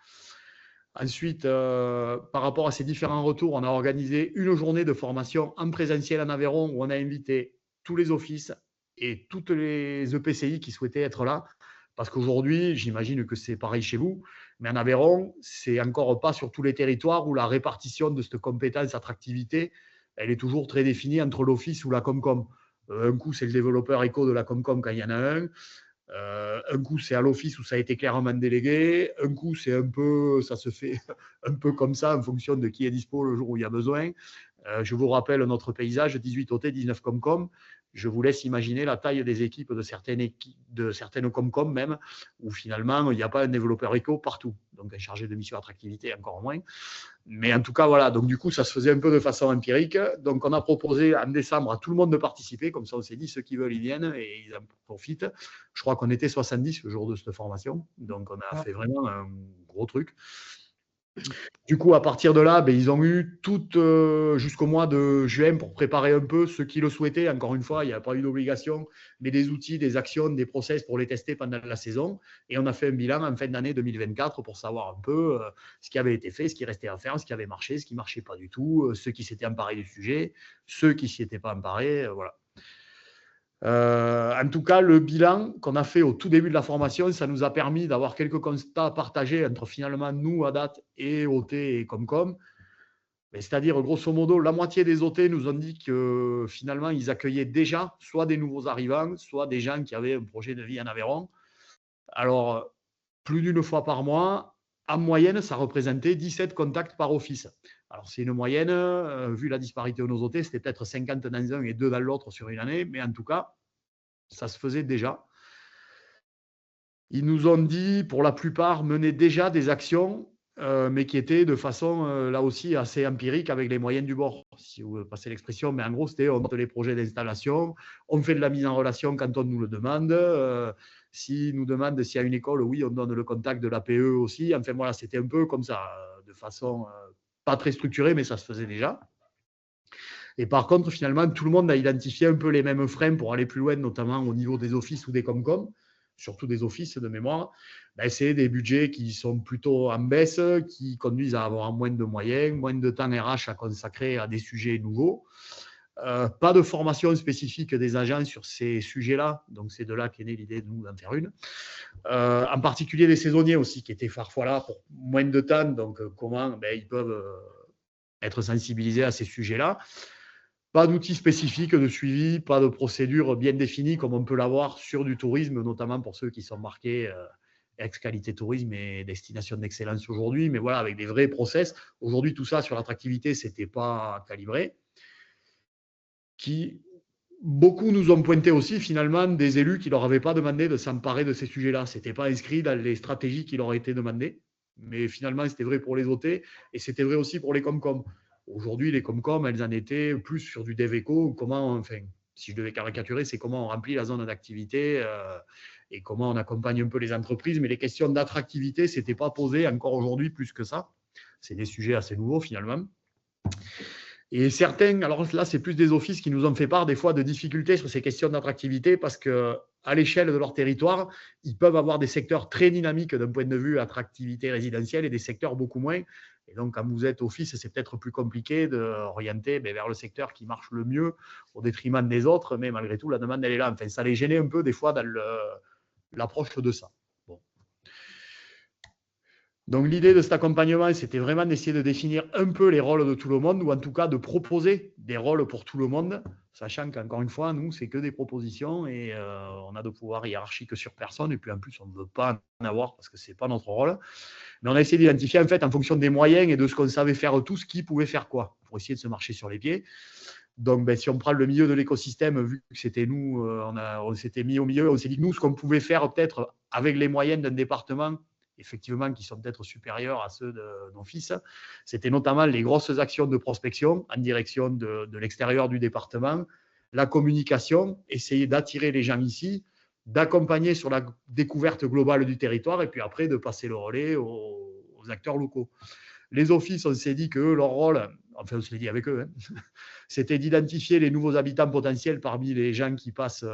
Speaker 2: Ensuite, par rapport à ces différents retours, on a organisé une journée de formation en présentiel en Aveyron où on a invité tous les offices et toutes les EPCI qui souhaitaient être là Parce qu'aujourd'hui, j'imagine que c'est pareil chez vous, mais en Aveyron, c'est encore pas sur tous les territoires où la répartition de cette compétence attractivité, elle est toujours très définie entre l'office ou la Comcom. Un coup, c'est le développeur éco de la Comcom quand il y en a un. Un coup, c'est à l'office où ça a été clairement délégué. Un coup, c'est un peu, ça se fait un peu comme ça en fonction de qui est dispo le jour où il y a besoin. Je vous rappelle notre paysage, 18 OT, 19 Comcom. Je vous laisse imaginer la taille des équipes de certaines Comcom même, où finalement, il n'y a pas un développeur éco partout. Donc, un chargé de mission attractivité, encore moins. Mais en tout cas, voilà. Donc, du coup, ça se faisait un peu de façon empirique. Donc, on a proposé en décembre à tout le monde de participer. Comme ça, on s'est dit, ceux qui veulent, ils viennent et ils en profitent. Je crois qu'on était 70 le jour de cette formation. Donc, on a fait vraiment un gros truc. Du coup, à partir de là, ils ont eu tout jusqu'au mois de juin pour préparer un peu ceux qui le souhaitaient. Encore une fois, il n'y a pas eu d'obligation, mais des outils, des actions, des process pour les tester pendant la saison. Et on a fait un bilan en fin d'année 2024 pour savoir un peu ce qui avait été fait, ce qui restait à faire, ce qui avait marché, ce qui ne marchait pas du tout, ceux qui s'étaient emparés du sujet, ceux qui ne s'y étaient pas emparés. Voilà. En tout cas, le bilan qu'on a fait au tout début de la formation, ça nous a permis d'avoir quelques constats partagés entre finalement nous, à date, et OT et Comcom. C'est-à-dire, grosso modo, la moitié des OT nous ont dit que finalement, ils accueillaient déjà soit des nouveaux arrivants, soit des gens qui avaient un projet de vie en Aveyron. Alors, plus d'une fois par mois, en moyenne, ça représentait 17 contacts par office. Alors, c'est une moyenne, vu la disparité de nos OT, c'était peut-être 50 dans un et 2 dans l'autre sur une année, mais en tout cas, ça se faisait déjà. Ils nous ont dit, pour la plupart, mener déjà des actions, mais qui étaient de façon, là aussi, assez empirique avec les moyens du bord, si vous passez l'expression. Mais en gros, c'était on monte les projets d'installation, on fait de la mise en relation quand on nous le demande. S'ils nous demandent s'il y a une école, oui, on donne le contact de l'APE aussi. Enfin, voilà, c'était un peu comme ça, de façon pas très structurée, mais ça se faisait déjà. Et par contre, finalement, tout le monde a identifié un peu les mêmes freins pour aller plus loin, notamment au niveau des offices ou des Comcom, surtout des offices de mémoire. C'est des budgets qui sont plutôt en baisse, qui conduisent à avoir moins de moyens, moins de temps RH à consacrer à des sujets nouveaux. Pas de formation spécifique des agents sur ces sujets-là, donc c'est de là qu'est née l'idée de nous d'en faire une. En particulier des saisonniers aussi, qui étaient parfois là pour moins de temps, donc comment ils peuvent être sensibilisés à ces sujets-là. Pas d'outils spécifiques de suivi, pas de procédure bien définie comme on peut l'avoir sur du tourisme, notamment pour ceux qui sont marqués ex-qualité tourisme et destination d'excellence aujourd'hui. Mais voilà, avec des vrais process. Aujourd'hui, tout ça sur l'attractivité, ce n'était pas calibré. Beaucoup nous ont pointé aussi finalement des élus qui ne leur avaient pas demandé de s'emparer de ces sujets-là. Ce n'était pas inscrit dans les stratégies qui leur ont été demandées. Mais finalement, c'était vrai pour les OT et c'était vrai aussi pour les Comcom. Aujourd'hui, les Comcom, elles en étaient plus sur du DevEco. Si je devais caricaturer, c'est comment on remplit la zone d'activité et comment on accompagne un peu les entreprises. Mais les questions d'attractivité, ce n'était pas posé encore aujourd'hui plus que ça. C'est des sujets assez nouveaux finalement. Et certains, alors là, c'est plus des offices qui nous ont fait part des fois de difficultés sur ces questions d'attractivité parce qu'à l'échelle de leur territoire, ils peuvent avoir des secteurs très dynamiques d'un point de vue attractivité résidentielle et des secteurs beaucoup moins. Et donc, quand vous êtes office, c'est peut-être plus compliqué d'orienter vers le secteur qui marche le mieux au détriment des autres, mais malgré tout, la demande, elle est là. Enfin, ça les gênait un peu des fois dans l'approche de ça. Bon. Donc l'idée de cet accompagnement, c'était vraiment d'essayer de définir un peu les rôles de tout le monde, ou en tout cas de proposer des rôles pour tout le monde, sachant qu'encore une fois, nous, c'est que des propositions et on a de pouvoir hiérarchique sur personne, et puis en plus, on ne veut pas en avoir parce que ce n'est pas notre rôle. Mais on a essayé d'identifier, en fait, en fonction des moyens et de ce qu'on savait faire tous, qui pouvait faire quoi, pour essayer de se marcher sur les pieds. Donc, si on prend le milieu de l'écosystème, vu que c'était nous, on s'était mis au milieu, on s'est dit que nous, ce qu'on pouvait faire peut-être avec les moyens d'un département, effectivement, qui sont peut-être supérieurs à ceux de nos fils, c'était notamment les grosses actions de prospection en direction de l'extérieur du département, la communication, essayer d'attirer les gens ici, d'accompagner sur la découverte globale du territoire et puis après de passer le relais aux acteurs locaux. Les offices, on s'est dit que leur rôle, enfin on se l'est dit avec eux, c'était d'identifier les nouveaux habitants potentiels parmi les gens qui passent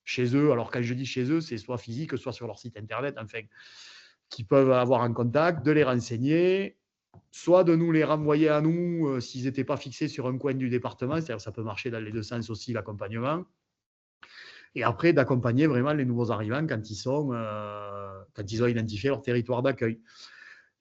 Speaker 2: chez eux. Alors quand je dis chez eux, c'est soit physique, soit sur leur site internet, enfin, qui peuvent avoir un contact, de les renseigner, soit de nous les renvoyer à nous s'ils n'étaient pas fixés sur un coin du département, c'est-à-dire ça peut marcher dans les deux sens aussi l'accompagnement. Et après, d'accompagner vraiment les nouveaux arrivants quand ils ont identifié leur territoire d'accueil.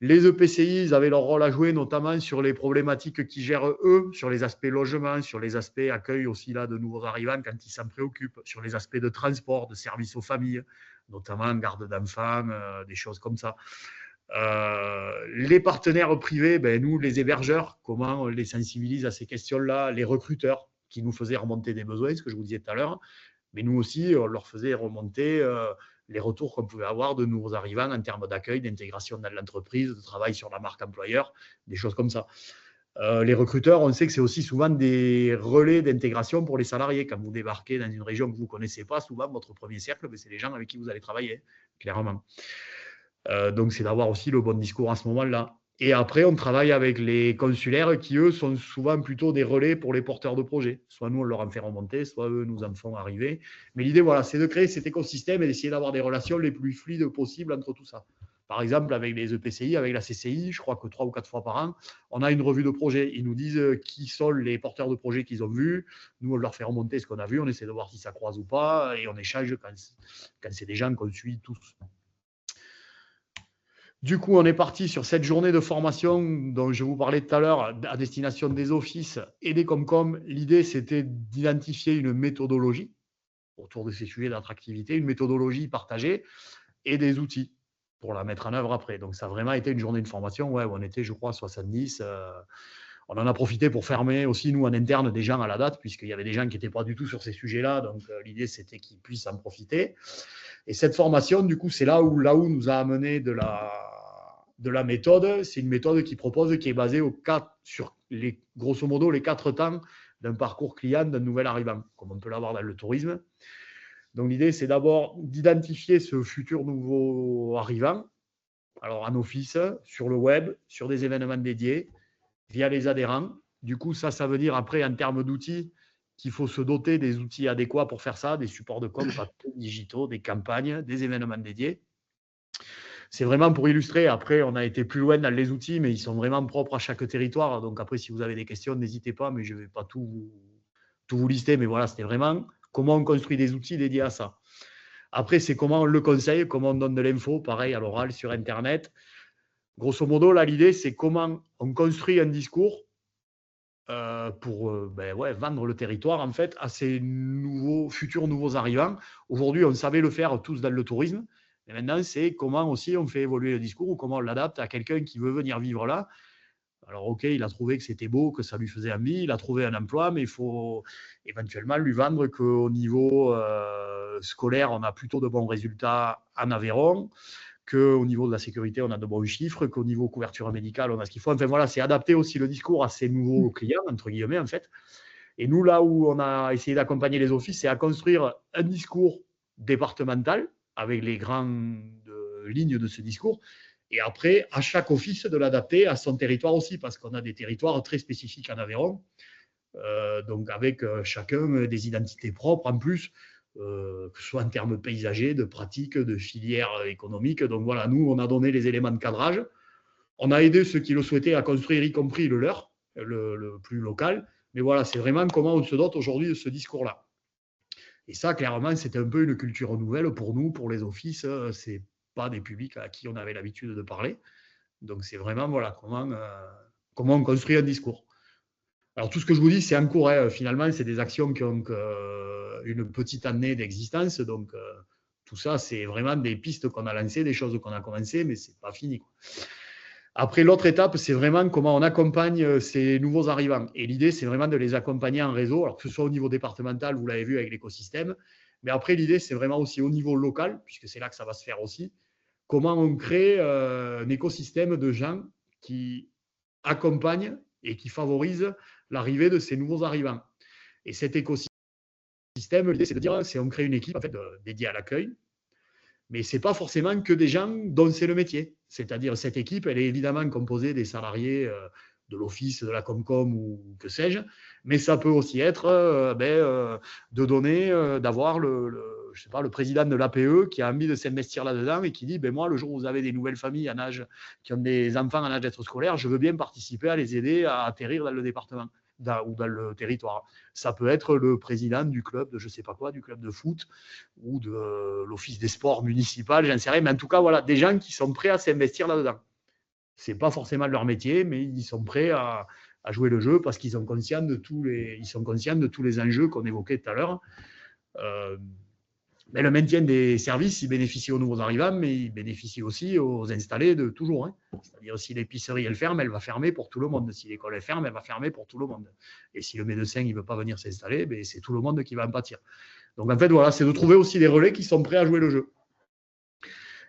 Speaker 2: Les EPCI, ils avaient leur rôle à jouer, notamment sur les problématiques qu'ils gèrent eux, sur les aspects logement, sur les aspects accueil aussi là, de nouveaux arrivants quand ils s'en préoccupent, sur les aspects de transport, de services aux familles, notamment garde d'enfants, des choses comme ça. Les partenaires privés, nous, les hébergeurs, comment on les sensibilise à ces questions-là, les recruteurs qui nous faisaient remonter des besoins, ce que je vous disais tout à l'heure, mais nous aussi, on leur faisait remonter les retours qu'on pouvait avoir de nouveaux arrivants en termes d'accueil, d'intégration dans l'entreprise, de travail sur la marque employeur, des choses comme ça. Les recruteurs, on sait que c'est aussi souvent des relais d'intégration pour les salariés. Quand vous débarquez dans une région que vous ne connaissez pas, souvent, votre premier cercle, c'est les gens avec qui vous allez travailler, clairement. Donc, c'est d'avoir aussi le bon discours à ce moment-là. Et après, on travaille avec les consulaires qui, eux, sont souvent plutôt des relais pour les porteurs de projets. Soit nous, on leur en fait remonter, soit eux nous en font arriver. Mais l'idée, voilà, c'est de créer cet écosystème et d'essayer d'avoir des relations les plus fluides possibles entre tout ça. Par exemple, avec les EPCI, avec la CCI, je crois que 3 ou 4 fois par an, on a une revue de projet. Ils nous disent qui sont les porteurs de projets qu'ils ont vus. Nous, on leur fait remonter ce qu'on a vu. On essaie de voir si ça croise ou pas. Et on échange quand c'est des gens qu'on suit tous. Du coup, on est parti sur cette journée de formation dont je vous parlais tout à l'heure à destination des offices et des Comcom. L'idée, c'était d'identifier une méthodologie autour de ces sujets d'attractivité, une méthodologie partagée et des outils pour la mettre en œuvre après. Donc, ça a vraiment été une journée de formation où on était, je crois, 70. On en a profité pour fermer aussi, nous, en interne, des gens à la date, puisqu'il y avait des gens qui n'étaient pas du tout sur ces sujets-là. Donc, l'idée, c'était qu'ils puissent en profiter. Et cette formation, du coup, c'est là où nous a amené de la méthode. C'est une méthode qui est basée sur grosso modo les 4 temps d'un parcours client d'un nouvel arrivant, comme on peut l'avoir dans le tourisme. Donc l'idée, c'est d'abord d'identifier ce futur nouveau arrivant, alors en office, sur le web, sur des événements dédiés, via les adhérents. Du coup, ça veut dire après, en termes d'outils, qu'il faut se doter des outils adéquats pour faire ça, des supports de com, digitaux, des campagnes, des événements dédiés. C'est vraiment pour illustrer. Après, on a été plus loin dans les outils, mais ils sont vraiment propres à chaque territoire. Donc après, si vous avez des questions, n'hésitez pas, mais je ne vais pas tout vous lister. Mais voilà, c'était vraiment comment on construit des outils dédiés à ça. Après, c'est comment on le conseille, comment on donne de l'info, pareil, à l'oral, sur Internet. Grosso modo, là, l'idée, c'est comment on construit un discours pour vendre le territoire, en fait, à ces futurs nouveaux arrivants. Aujourd'hui, on savait le faire tous dans le tourisme. Et maintenant, c'est comment aussi on fait évoluer le discours ou comment on l'adapte à quelqu'un qui veut venir vivre là. Alors, OK, il a trouvé que c'était beau, que ça lui faisait envie, il a trouvé un emploi, mais il faut éventuellement lui vendre qu'au niveau scolaire, on a plutôt de bons résultats en Aveyron, qu'au niveau de la sécurité, on a de bons chiffres, qu'au niveau couverture médicale, on a ce qu'il faut. Enfin, voilà, c'est adapter aussi le discours à ces nouveaux clients, entre guillemets, en fait. Et nous, là où on a essayé d'accompagner les offices, c'est à construire un discours départemental avec les grandes lignes de ce discours. Et après, à chaque office, de l'adapter à son territoire aussi, parce qu'on a des territoires très spécifiques en Aveyron, donc avec chacun des identités propres en plus, que ce soit en termes paysagers, de pratiques, de filières économiques. Donc voilà, nous, on a donné les éléments de cadrage. On a aidé ceux qui le souhaitaient à construire, y compris le leur, le plus local. Mais voilà, c'est vraiment comment on se dote aujourd'hui de ce discours-là. Et ça, clairement, c'était un peu une culture nouvelle pour nous, pour les offices. C'est pas des publics à qui on avait l'habitude de parler. Donc, c'est vraiment voilà, comment on construit un discours. Alors, tout ce que je vous dis, c'est en cours. Hein. Finalement, c'est des actions qui ont une petite année d'existence. Donc, tout ça, c'est vraiment des pistes qu'on a lancées, des choses qu'on a commencées, mais ce n'est pas fini, quoi. Après, l'autre étape, c'est vraiment comment on accompagne ces nouveaux arrivants. Et l'idée, c'est vraiment de les accompagner en réseau, alors que ce soit au niveau départemental, vous l'avez vu avec l'écosystème, mais après, l'idée, c'est vraiment aussi au niveau local, puisque c'est là que ça va se faire aussi, comment on crée un écosystème de gens qui accompagnent et qui favorisent l'arrivée de ces nouveaux arrivants. Et cet écosystème, l'idée, c'est de dire, on crée une équipe en fait, dédiée à l'accueil, mais ce n'est pas forcément que des gens dont c'est le métier. C'est-à-dire, cette équipe, elle est évidemment composée des salariés de l'office, de la Comcom ou que sais-je, mais ça peut aussi être de donner, d'avoir le président de l'APE qui a envie de s'investir là-dedans et qui dit, moi, le jour où vous avez des nouvelles familles qui ont des enfants en âge d'être scolaire, je veux bien participer à les aider à atterrir dans le département. ou dans le territoire. Ça peut être le président du club de je ne sais pas quoi, du club de foot ou de l'office des sports municipal, j'en sais rien. Mais en tout cas, voilà, des gens qui sont prêts à s'investir là-dedans. Ce n'est pas forcément leur métier, mais ils sont prêts à jouer le jeu parce qu'ils sont conscients de tous les enjeux qu'on évoquait tout à l'heure. Mais le maintien des services, il bénéficie aux nouveaux arrivants, mais il bénéficie aussi aux installés de toujours. Hein. C'est-à-dire, si l'épicerie, elle ferme, elle va fermer pour tout le monde. Si l'école, elle ferme, elle va fermer pour tout le monde. Et si le médecin, il ne veut pas venir s'installer, ben, c'est tout le monde qui va en pâtir. Donc, en fait, voilà, c'est de trouver aussi des relais qui sont prêts à jouer le jeu.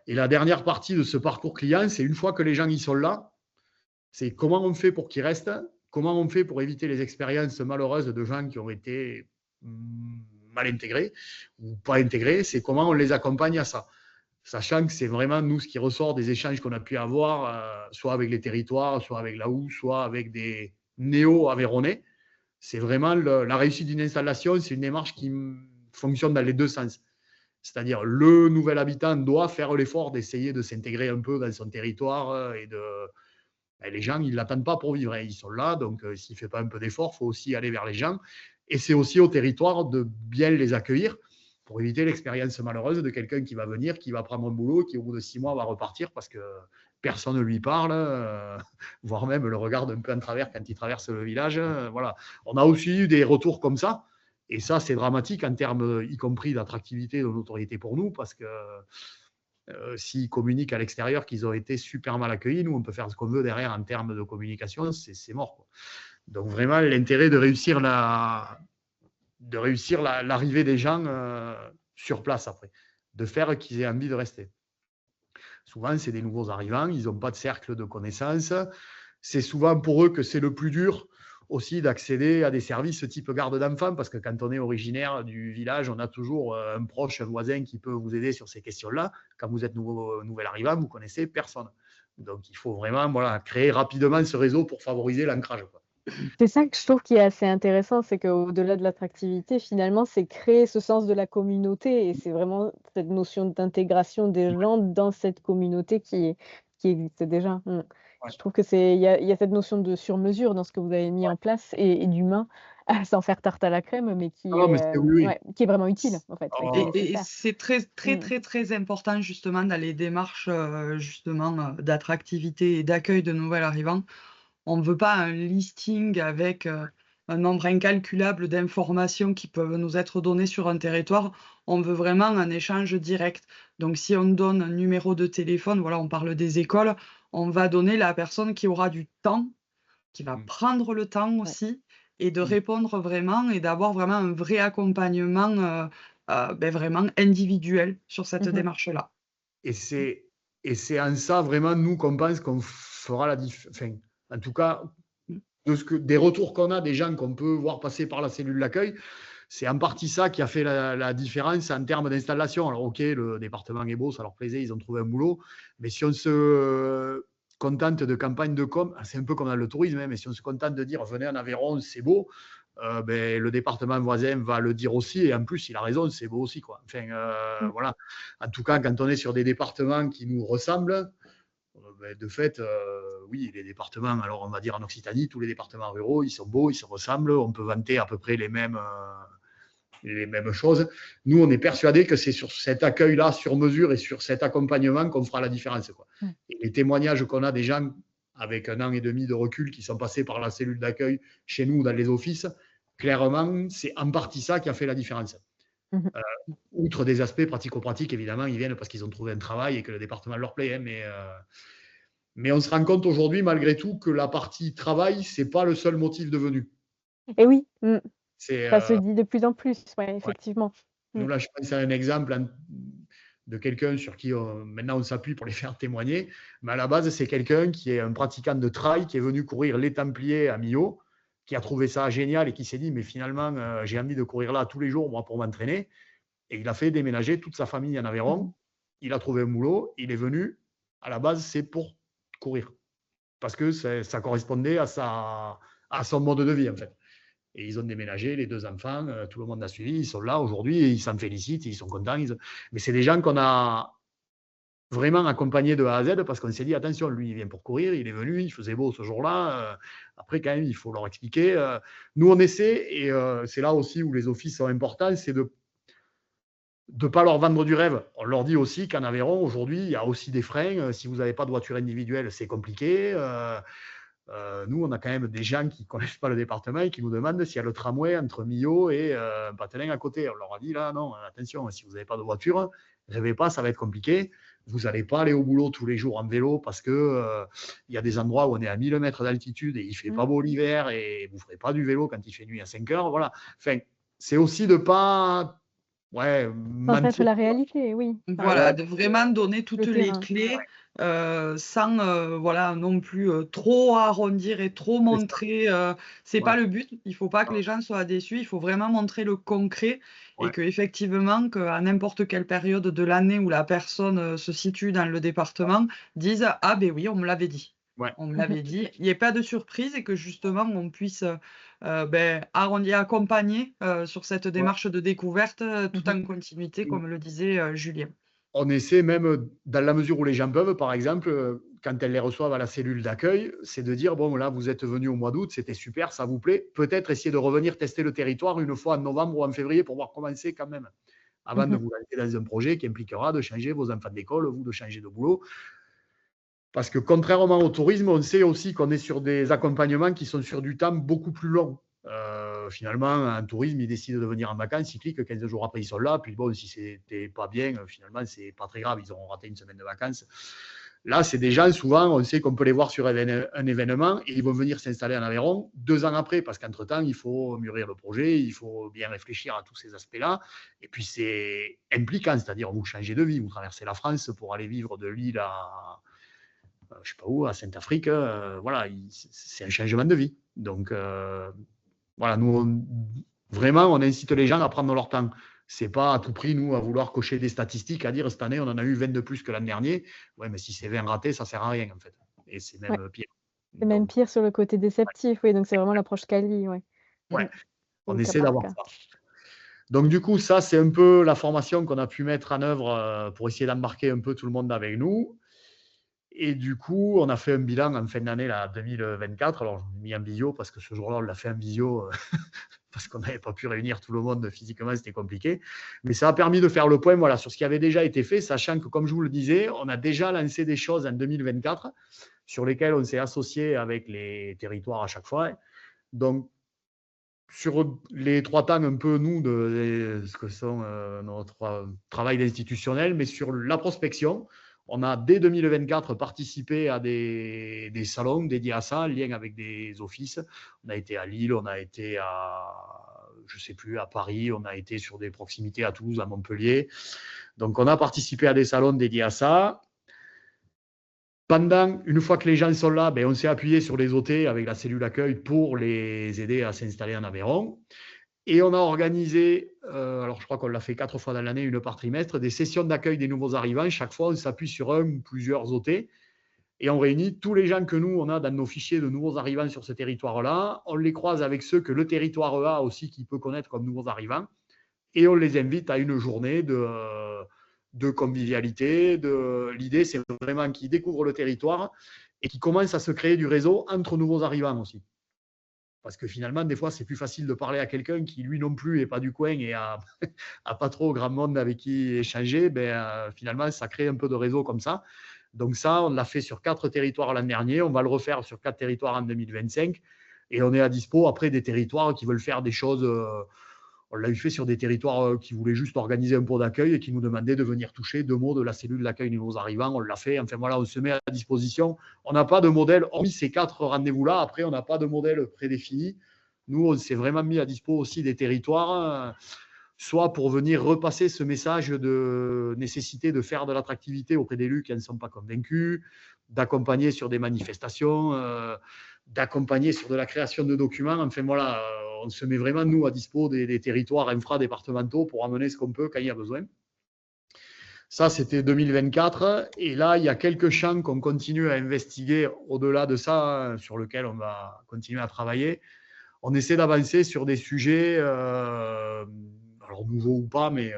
Speaker 2: Et la dernière partie de ce parcours client, c'est une fois que les gens y sont là, c'est comment on fait pour qu'ils restent, comment on fait pour éviter les expériences malheureuses de gens qui ont été mal intégrés ou pas intégrés, c'est comment on les accompagne à ça. Sachant que c'est vraiment nous ce qui ressort des échanges qu'on a pu avoir, soit avec les territoires, soit avec la HOU, soit avec des néo-Aveyronnais. C'est vraiment la réussite d'une installation, c'est une démarche qui fonctionne dans les deux sens. C'est-à-dire le nouvel habitant doit faire l'effort d'essayer de s'intégrer un peu dans son territoire et les gens, ils ne l'attendent pas pour vivre, hein. Ils sont là, donc s'il ne fait pas un peu d'effort, il faut aussi aller vers les gens. Et c'est aussi au territoire de bien les accueillir pour éviter l'expérience malheureuse de quelqu'un qui va venir, qui va prendre un boulot, qui au bout de 6 mois va repartir parce que personne ne lui parle, voire même le regarde un peu en travers quand il traverse le village. Voilà. On a aussi eu des retours comme ça. Et ça, c'est dramatique en termes, y compris d'attractivité, de notoriété pour nous, parce que s'ils communiquent à l'extérieur qu'ils ont été super mal accueillis, nous, on peut faire ce qu'on veut derrière en termes de communication, c'est mort, quoi. Donc, vraiment, l'intérêt de réussir l'arrivée des gens sur place après, de faire qu'ils aient envie de rester. Souvent, c'est des nouveaux arrivants, ils n'ont pas de cercle de connaissances. C'est souvent pour eux que c'est le plus dur aussi d'accéder à des services type garde d'enfants, parce que quand on est originaire du village, on a toujours un proche, un voisin qui peut vous aider sur ces questions-là. Quand vous êtes nouvel arrivant, vous ne connaissez personne. Donc, il faut vraiment créer rapidement ce réseau pour favoriser l'ancrage, quoi.
Speaker 1: C'est ça que je trouve qui est assez intéressant, c'est qu'au-delà de l'attractivité, finalement, c'est créer ce sens de la communauté et c'est vraiment cette notion d'intégration des gens dans cette communauté qui existe déjà.
Speaker 2: Ouais.
Speaker 1: Je trouve que il y a cette notion de sur-mesure dans ce que vous avez mis en place et d'humain, sans faire tarte à la crème, mais
Speaker 2: oui.
Speaker 1: qui est vraiment utile, en fait.
Speaker 3: Et c'est très important justement dans les démarches justement d'attractivité et d'accueil de nouvel arrivants. On ne veut pas un listing avec un nombre incalculable d'informations qui peuvent nous être données sur un territoire. On veut vraiment un échange direct. Donc, si on donne un numéro de téléphone, voilà, on parle des écoles, on va donner la personne qui aura du temps, qui va prendre le temps aussi, et de répondre vraiment et d'avoir vraiment un vrai accompagnement vraiment individuel sur cette démarche-là.
Speaker 2: Et c'est en ça, vraiment, nous, qu'on pense qu'on fera la différence. En tout cas, des retours qu'on a des gens qu'on peut voir passer par la cellule d'accueil, c'est en partie ça qui a fait la différence en termes d'installation. Alors, OK, le département est beau, ça leur plaisait, ils ont trouvé un boulot. Mais si on se contente de campagnes de com, c'est un peu comme dans le tourisme, hein, mais si on se contente de dire venez en Aveyron, c'est beau, le département voisin va le dire aussi. Et en plus, il a raison, c'est beau aussi, quoi. Enfin, voilà. En tout cas, quand on est sur des départements qui nous ressemblent, de fait, oui, les départements, alors on va dire en Occitanie, tous les départements ruraux, ils sont beaux, ils se ressemblent, on peut vanter à peu près les mêmes choses. Nous, on est persuadés que c'est sur cet accueil-là, sur mesure et sur cet accompagnement qu'on fera la différence, quoi. Et les témoignages qu'on a des gens avec 1 an et demi de recul qui sont passés par la cellule d'accueil chez nous dans les offices, clairement, c'est en partie ça qui a fait la différence. Outre des aspects pratico-pratiques, évidemment, ils viennent parce qu'ils ont trouvé un travail et que le département leur plaît, hein, mais on se rend compte aujourd'hui, malgré tout, que la partie travail, c'est pas le seul motif de venue.
Speaker 1: Et oui,
Speaker 2: ça
Speaker 1: se dit de plus en plus, effectivement.
Speaker 2: Nous, là, je pense à un exemple de quelqu'un sur qui maintenant on s'appuie pour les faire témoigner, mais à la base, c'est quelqu'un qui est un pratiquant de trail, qui est venu courir les Templiers à Millau, qui a trouvé ça génial et qui s'est dit, mais finalement, j'ai envie de courir là tous les jours, moi, pour m'entraîner. Et il a fait déménager toute sa famille en Aveyron. Il a trouvé un boulot. Il est venu. À la base, c'est pour courir. Parce que ça correspondait à son mode de vie, en fait. Et ils ont déménagé, les 2 enfants. Tout le monde a suivi. Ils sont là aujourd'hui et ils s'en félicitent. Ils sont contents. Mais c'est des gens qu'on a vraiment accompagné de A à Z parce qu'on s'est dit, attention, lui, il vient pour courir, il est venu, il faisait beau ce jour-là. Après, quand même, il faut leur expliquer. Nous, on essaie, et c'est là aussi où les offices sont importants, c'est de ne pas leur vendre du rêve. On leur dit aussi qu'en Aveyron, aujourd'hui, il y a aussi des freins. Si vous n'avez pas de voiture individuelle, c'est compliqué. Nous, on a quand même des gens qui ne connaissent pas le département et qui nous demandent s'il y a le tramway entre Millau et Patelin à côté. On leur a dit là, non, attention, si vous n'avez pas de voiture, ne rêvez pas, ça va être compliqué. Vous n'allez pas aller au boulot tous les jours en vélo parce que y a des endroits où on est à 1000 mètres d'altitude et il ne fait pas beau l'hiver et vous ne ferez pas du vélo quand il fait nuit à 5 heures. Voilà. Enfin, c'est aussi de ne pas
Speaker 1: Transmettre
Speaker 2: mentir.
Speaker 1: la réalité, oui. Enfin,
Speaker 3: Voilà, de vraiment donner toutes
Speaker 1: le
Speaker 3: les
Speaker 1: terrain.
Speaker 3: clés sans voilà, non plus trop arrondir et trop
Speaker 2: C'est ça.
Speaker 3: montrer. C'est pas
Speaker 2: Ouais.
Speaker 3: le but. Il faut pas que les gens soient déçus. Il faut vraiment montrer le concret et
Speaker 2: Ouais.
Speaker 3: qu'effectivement, qu'à n'importe quelle période de l'année où la personne se situe dans le département, dise ah ben oui, on me l'avait dit.
Speaker 2: Ouais.
Speaker 3: On me l'avait dit. Il n'y ait pas de surprise et que justement on puisse arrondir, accompagner sur cette
Speaker 2: Ouais.
Speaker 3: démarche de découverte tout en continuité, comme le disait Julien.
Speaker 2: On essaie même, dans la mesure où les gens peuvent, par exemple, quand elles les reçoivent à la cellule d'accueil, c'est de dire, bon, là, vous êtes venus au mois d'août, c'était super, ça vous plaît. Peut-être essayer de revenir tester le territoire une fois en novembre ou en février pour voir comment c'est quand même, avant de vous lancer dans un projet qui impliquera de changer vos enfants d'école, vous de changer de boulot. Parce que contrairement au tourisme, on sait aussi qu'on est sur des accompagnements qui sont sur du temps beaucoup plus long. Finalement, un tourisme, ils décident de venir en vacances, ils cliquent, 15 jours après, ils sont là. Puis bon, si c'était pas bien, finalement, c'est pas très grave, ils auront raté une semaine de vacances. Là, c'est des gens, souvent, on sait qu'on peut les voir sur un événement et ils vont venir s'installer en Aveyron 2 ans après, parce qu'entre-temps, il faut mûrir le projet, il faut bien réfléchir à tous ces aspects-là. Et puis, c'est impliquant, c'est-à-dire vous changez de vie, vous traversez la France pour aller vivre de Lille à je sais pas où, à Saint-Afrique, voilà, c'est un changement de vie. Donc, voilà, nous, vraiment, on incite les gens à prendre leur temps. C'est pas à tout prix, nous, à vouloir cocher des statistiques, à dire cette année, on en a eu 20 de plus que l'an dernier. Ouais, mais si c'est 20 ratés, ça sert à rien, en fait. Et c'est
Speaker 1: Ouais,
Speaker 2: même pire.
Speaker 1: c'est même
Speaker 2: Donc,
Speaker 1: pire sur le côté déceptif, oui, donc c'est vraiment l'approche quali, ouais.
Speaker 2: ouais,
Speaker 1: C'est
Speaker 2: on
Speaker 1: au cas
Speaker 2: essaie
Speaker 1: par
Speaker 2: d'avoir
Speaker 1: cas.
Speaker 2: ça. Donc, du coup, ça, c'est un peu la formation qu'on a pu mettre en œuvre pour essayer d'embarquer un peu tout le monde avec nous. Et du coup, on a fait un bilan en fin d'année, là, 2024. Alors, je l'ai mis en visio parce que ce jour-là, on l'a fait en visio parce qu'on n'avait pas pu réunir tout le monde physiquement, c'était compliqué. Mais ça a permis de faire le point, voilà, sur ce qui avait déjà été fait, sachant que, comme je vous le disais, on a déjà lancé des choses en 2024 sur lesquelles on s'est associé avec les territoires à chaque fois. Donc, sur les 3 temps un peu, nous, de ce que sont notre travail institutionnel, mais sur la prospection, on a dès 2024 participé à des salons dédiés à ça, en lien avec des offices. On a été à Lille, on a été à, je ne sais plus, à Paris, on a été sur des proximités à Toulouse, à Montpellier. Donc, on a participé à des salons dédiés à ça. Une fois que les gens sont là, on s'est appuyé sur les OT avec la cellule accueil pour les aider à s'installer en Aveyron. Et on a organisé, alors je crois qu'on l'a fait 4 fois dans l'année, une par trimestre, des sessions d'accueil des nouveaux arrivants. Chaque fois, on s'appuie sur un ou plusieurs OT et on réunit tous les gens que nous, on a dans nos fichiers de nouveaux arrivants sur ce territoire-là. On les croise avec ceux que le territoire a aussi qui peut connaître comme nouveaux arrivants et on les invite à une journée de convivialité. L'idée, c'est vraiment qu'ils découvrent le territoire et qu'ils commencent à se créer du réseau entre nouveaux arrivants aussi. Parce que finalement, des fois, c'est plus facile de parler à quelqu'un qui, lui non plus, n'est pas du coin et a pas trop grand monde avec qui échanger. Finalement, ça crée un peu de réseau comme ça. Donc ça, on l'a fait sur 4 territoires l'an dernier. On va le refaire sur 4 territoires en 2025. Et on est à dispo après des territoires qui veulent faire des choses. On l'a eu fait sur des territoires qui voulaient juste organiser un pot d'accueil et qui nous demandaient de venir toucher 2 mots de la cellule d'accueil des nouveaux arrivants. On l'a fait. Enfin voilà, on se met à disposition. On n'a pas de modèle, hormis ces 4 rendez-vous-là. Après, on n'a pas de modèle prédéfini. Nous, on s'est vraiment mis à dispo aussi des territoires, soit pour venir repasser ce message de nécessité de faire de l'attractivité auprès d'élus qui ne sont pas convaincus, d'accompagner sur des manifestations, d'accompagner sur de la création de documents. Enfin voilà, on se met vraiment, nous, à dispo des territoires infradépartementaux pour amener ce qu'on peut quand il y a besoin. Ça, c'était 2024. Et là, il y a quelques champs qu'on continue à investiguer au-delà de ça, sur lesquels on va continuer à travailler. On essaie d'avancer sur des sujets, alors nouveaux ou pas, mais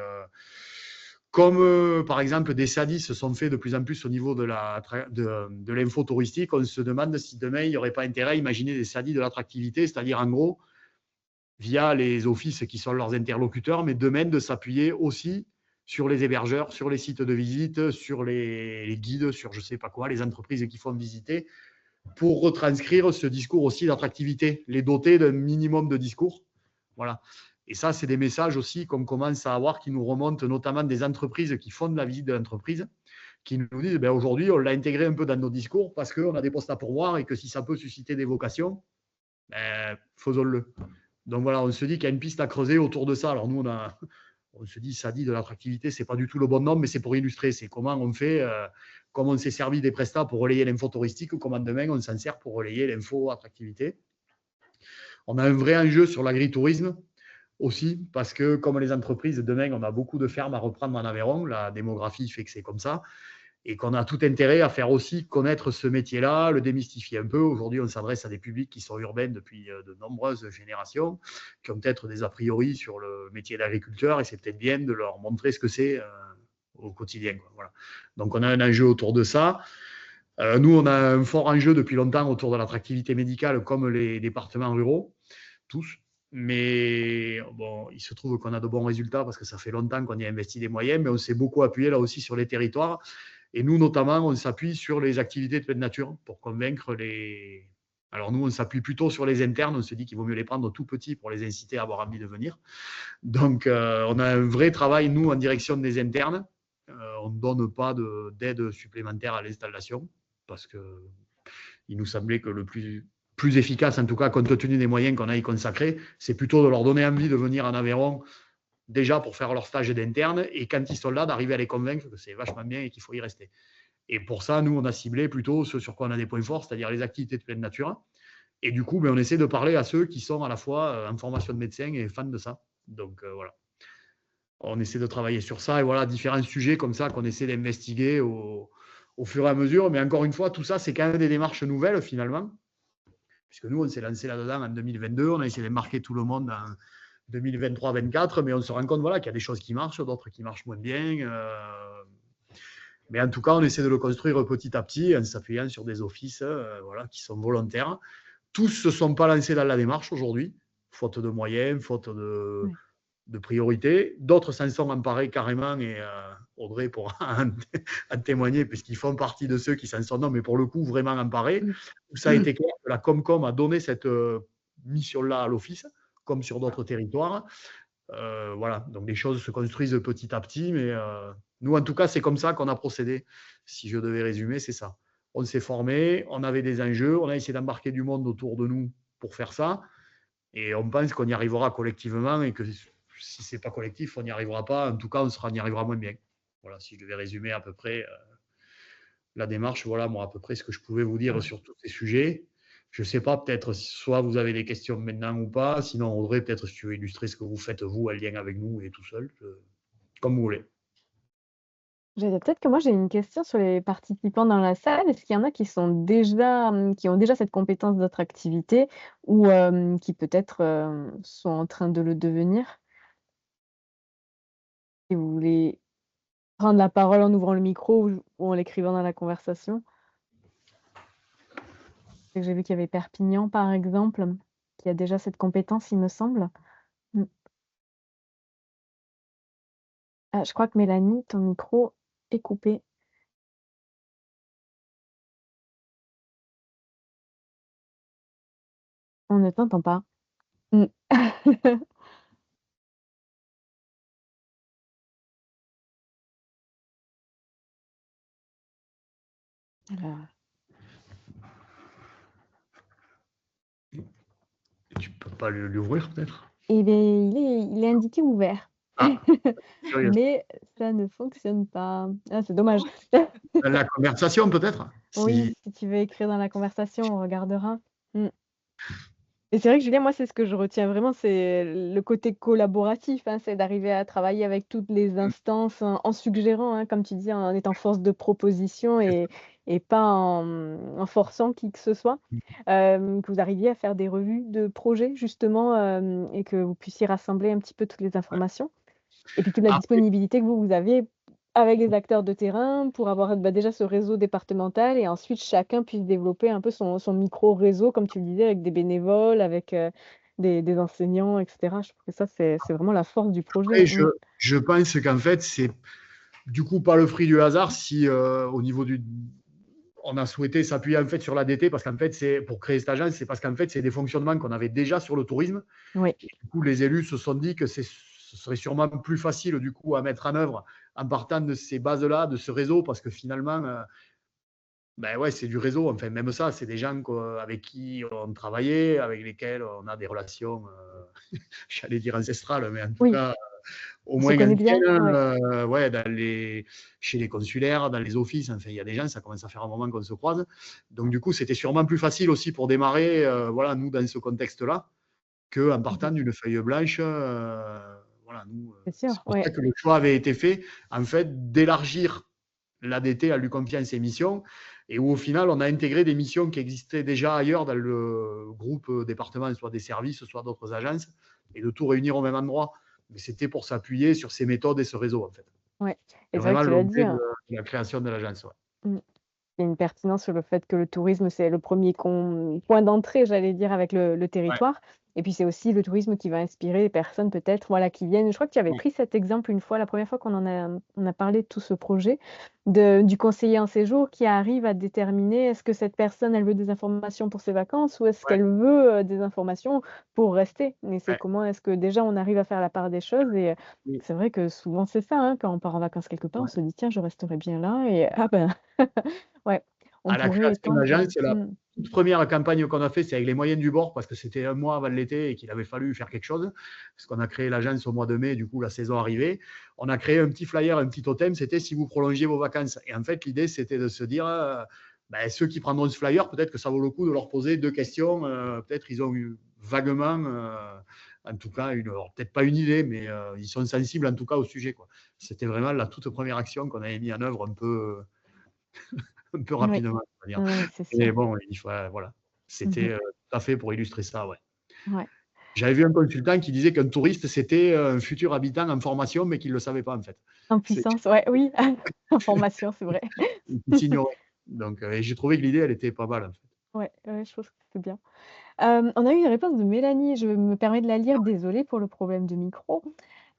Speaker 2: Comme par exemple des SADI se sont faits de plus en plus au niveau de l'info touristique, on se demande si demain il n'y aurait pas intérêt à imaginer des SADI de l'attractivité, c'est-à-dire en gros, via les offices qui sont leurs interlocuteurs, mais demain de s'appuyer aussi sur les hébergeurs, sur les sites de visite, sur les guides, sur je ne sais pas quoi, les entreprises qui font visiter, pour retranscrire ce discours aussi d'attractivité, les doter d'un minimum de discours. Voilà. Et ça, c'est des messages aussi qu'on commence à avoir qui nous remontent notamment des entreprises qui font de la visite de l'entreprise, qui nous disent ben, aujourd'hui, on l'a intégré un peu dans nos discours parce qu'on a des postes à pourvoir et que si ça peut susciter des vocations, ben, faisons-le. Donc voilà, on se dit qu'il y a une piste à creuser autour de ça. Alors nous, on se dit, ça dit de l'attractivité, c'est pas du tout le bon nom, mais c'est pour illustrer. C'est comment on fait, comment on s'est servi des prestats pour relayer l'info touristique, ou comment demain on s'en sert pour relayer l'info attractivité. On a un vrai enjeu sur l'agritourisme aussi, parce que comme les entreprises, demain, on a beaucoup de fermes à reprendre en Aveyron. La démographie fait que c'est comme ça. Et qu'on a tout intérêt à faire aussi connaître ce métier-là, le démystifier un peu. Aujourd'hui, on s'adresse à des publics qui sont urbains depuis de nombreuses générations, qui ont peut-être des a priori sur le métier d'agriculteur, et c'est peut-être bien de leur montrer ce que c'est au quotidien. Quoi. Voilà. Donc, on a un enjeu autour de ça. Nous, on a un fort enjeu depuis longtemps autour de l'attractivité médicale, comme les départements ruraux, tous. Mais bon, il se trouve qu'on a de bons résultats parce que ça fait longtemps qu'on y a investi des moyens, mais on s'est beaucoup appuyé là aussi sur les territoires. Et nous, notamment, on s'appuie sur les activités de pleine nature pour convaincre les. Alors, nous, on s'appuie plutôt sur les internes. On se dit qu'il vaut mieux les prendre tout petits pour les inciter à avoir envie de venir. Donc, on a un vrai travail, nous, en direction des internes. On ne donne pas d'aide supplémentaire à l'installation parce qu'il nous semblait que le plus efficace, en tout cas, compte tenu des moyens qu'on a y consacrés, c'est plutôt de leur donner envie de venir en Aveyron déjà pour faire leur stage d'interne, et quand ils sont là, d'arriver à les convaincre que c'est vachement bien et qu'il faut y rester. Et pour ça, nous, on a ciblé plutôt ce sur quoi on a des points forts, c'est-à-dire les activités de pleine nature. Et du coup, on essaie de parler à ceux qui sont à la fois en formation de médecin et fans de ça. Donc voilà. On essaie de travailler sur ça, et voilà, différents sujets comme ça qu'on essaie d'investiguer au fur et à mesure. Mais encore une fois, tout ça, c'est quand même des démarches nouvelles finalement. Puisque nous, on s'est lancé là-dedans en 2022, on a essayé de marquer tout le monde en 2023-2024, mais on se rend compte voilà, qu'il y a des choses qui marchent, d'autres qui marchent moins bien. Mais en tout cas, on essaie de le construire petit à petit en s'appuyant sur des offices voilà, qui sont volontaires. Tous ne se sont pas lancés dans la démarche aujourd'hui, faute de moyens, faute de priorités. D'autres s'en sont emparés carrément, et Audrey pourra en témoigner, puisqu'ils font partie de ceux qui s'en sont, non, mais pour le coup, vraiment emparés. Ça a été clair que la Comcom a donné cette mission-là à l'office, comme sur d'autres territoires. Voilà, donc les choses se construisent petit à petit, mais nous, en tout cas, c'est comme ça qu'on a procédé. Si je devais résumer, c'est ça. On s'est formé, on avait des enjeux, on a essayé d'embarquer du monde autour de nous pour faire ça, et on pense qu'on y arrivera collectivement, et que si ce n'est pas collectif, on n'y arrivera pas. En tout cas, on y arrivera moins bien. Voilà, si je devais résumer à peu près la démarche, voilà, moi, à peu près ce que je pouvais vous dire sur tous ces sujets. Je ne sais pas, peut-être, soit vous avez des questions maintenant ou pas. Sinon, Audrey, peut-être si tu veux illustrer ce que vous faites, vous, en lien avec nous et tout seul, comme vous voulez.
Speaker 1: Peut-être que moi j'ai une question sur les participants dans la salle. Est-ce qu'il y en a qui sont déjà, qui ont déjà cette compétence d'attractivité, ou qui peut-être sont en train de le devenir? Si vous voulez prendre la parole en ouvrant le micro ou en l'écrivant dans la conversation. J'ai vu qu'il y avait Perpignan, par exemple, qui a déjà cette compétence, il me semble. Ah, je crois que Mélanie, ton micro est coupé. On ne t'entend pas. Alors,
Speaker 2: Tu ne peux pas lui ouvrir, peut-être?
Speaker 1: eh bien, il est indiqué ouvert.
Speaker 2: Ah,
Speaker 1: Mais ça ne fonctionne pas. Ah, c'est dommage.
Speaker 2: la conversation, peut-être?
Speaker 1: Oui, si tu veux écrire dans la conversation, on regardera. Et c'est vrai que Julien, moi, c'est ce que je retiens vraiment, c'est le côté collaboratif, hein, c'est d'arriver à travailler avec toutes les instances en suggérant, hein, comme tu dis, en étant force de proposition, et pas en forçant qui que ce soit. Que vous arriviez à faire des revues de projets justement, et que vous puissiez rassembler un petit peu toutes les informations. Et puis toute la
Speaker 2: Après,
Speaker 1: disponibilité que vous aviez avec les acteurs de terrain pour avoir, bah, déjà ce réseau départemental et ensuite chacun puisse développer un peu son micro-réseau, comme tu le disais, avec des bénévoles, avec, des enseignants et cetera. Je trouve que ça, c'est vraiment la force du projet.
Speaker 2: Après,
Speaker 1: Mmh.
Speaker 2: je pense qu'en fait, c'est du coup pas le fruit du hasard si au niveau du on a souhaité s'appuyer en fait sur l'ADT parce qu'en fait c'est pour créer cette agence, c'est parce qu'en fait c'est des fonctionnements qu'on avait déjà sur le tourisme.
Speaker 1: Oui,
Speaker 2: Et du coup, les élus se sont dit que ce serait sûrement plus facile du coup à mettre en œuvre en partant de ces bases-là, de ce réseau, parce que finalement, ben ouais, c'est du réseau. Enfin, même ça, c'est des gens avec qui on travaillait, avec lesquels on a des relations, j'allais dire ancestrales, mais en tout
Speaker 1: oui,
Speaker 2: cas au
Speaker 1: on se
Speaker 2: moins
Speaker 1: connaît bien,
Speaker 2: anciennes,
Speaker 1: ouais.
Speaker 2: ouais, chez les consulaires, dans les offices. Enfin, il y a des gens, ça commence à faire un moment qu'on se croise. Donc, du coup, c'était sûrement plus facile aussi pour démarrer, voilà, nous, dans ce contexte-là, qu'en
Speaker 1: Mmh.
Speaker 2: partant d'une feuille blanche. Voilà, nous,
Speaker 1: C'est
Speaker 2: c'est
Speaker 1: sûr,
Speaker 2: pour ça
Speaker 1: ouais.
Speaker 2: que le choix avait été fait, en fait, d'élargir l'ADT à lui confiant ses missions et où, au final, on a intégré des missions qui existaient déjà ailleurs dans le groupe département, soit des services, soit d'autres agences, et de tout réunir au même endroit. Mais c'était pour s'appuyer sur ces méthodes et ce réseau, en fait.
Speaker 1: Ouais et
Speaker 2: C'est
Speaker 1: c'est vrai que
Speaker 2: vraiment
Speaker 1: tu l'as dit,
Speaker 2: l'objet
Speaker 1: hein.
Speaker 2: de la création de l'agence. Ouais.
Speaker 1: Mmh. Il y a une pertinence sur le fait que le tourisme, c'est le premier point d'entrée, j'allais dire, avec le
Speaker 2: Ouais,
Speaker 1: territoire et puis c'est aussi le tourisme qui va inspirer les personnes peut-être, voilà, qui viennent je crois que tu avais
Speaker 2: ouais,
Speaker 1: pris cet exemple une fois, la première fois on a parlé de tout ce projet, du conseiller en séjour qui arrive à déterminer est-ce que cette personne, elle veut des informations pour ses vacances ou est-ce
Speaker 2: ouais,
Speaker 1: qu'elle veut, des informations pour rester? Et c'est
Speaker 2: ouais.
Speaker 1: comment est-ce que déjà on arrive à faire la part des choses et
Speaker 2: Oui.
Speaker 1: c'est vrai que souvent c'est ça, hein, quand on part en vacances quelque part, on
Speaker 2: Ouais.
Speaker 1: se dit: «Tiens, je resterai bien là» et ah ben ouais, on
Speaker 2: À la
Speaker 1: pourrait
Speaker 2: création de
Speaker 1: étendre,
Speaker 2: l'agence, la
Speaker 1: mmh,
Speaker 2: toute première campagne qu'on a fait, c'est avec les moyens du bord, parce que c'était un mois avant l'été et qu'il avait fallu faire quelque chose. Parce qu'on a créé l'agence au mois de mai, du coup, la saison arrivait. On a créé un petit flyer, un petit totem, c'était si vous prolongiez vos vacances. Et en fait, l'idée, c'était de se dire, ben, ceux qui prendront ce flyer, peut-être que ça vaut le coup de leur poser deux questions. Peut-être ils ont eu vaguement, en tout cas, peut-être pas une idée, mais ils sont sensibles en tout cas au sujet. Quoi. C'était vraiment la toute première action qu'on avait mis en œuvre un peu
Speaker 1: oui,
Speaker 2: rapidement, on va dire.
Speaker 1: oui, c'est
Speaker 2: Et
Speaker 1: sûr.
Speaker 2: bon, il faut, voilà,
Speaker 1: Mmh
Speaker 2: c'était
Speaker 1: mh.
Speaker 2: tout à fait pour illustrer ça, ouais.
Speaker 1: Ouais,
Speaker 2: J'avais vu un consultant qui disait qu'un touriste, c'était un futur habitant en formation, mais qu'il ne le savait pas, en fait.
Speaker 1: en
Speaker 2: C'est
Speaker 1: puissance, ouais, oui, information, c'est vrai.
Speaker 2: il s'ignorait. Donc, et j'ai trouvé que l'idée, elle était pas mal, en fait.
Speaker 1: Ouais, ouais, je trouve que c'est bien. On a eu une réponse de Mélanie, je me permets de la lire, désolée pour le problème de micro.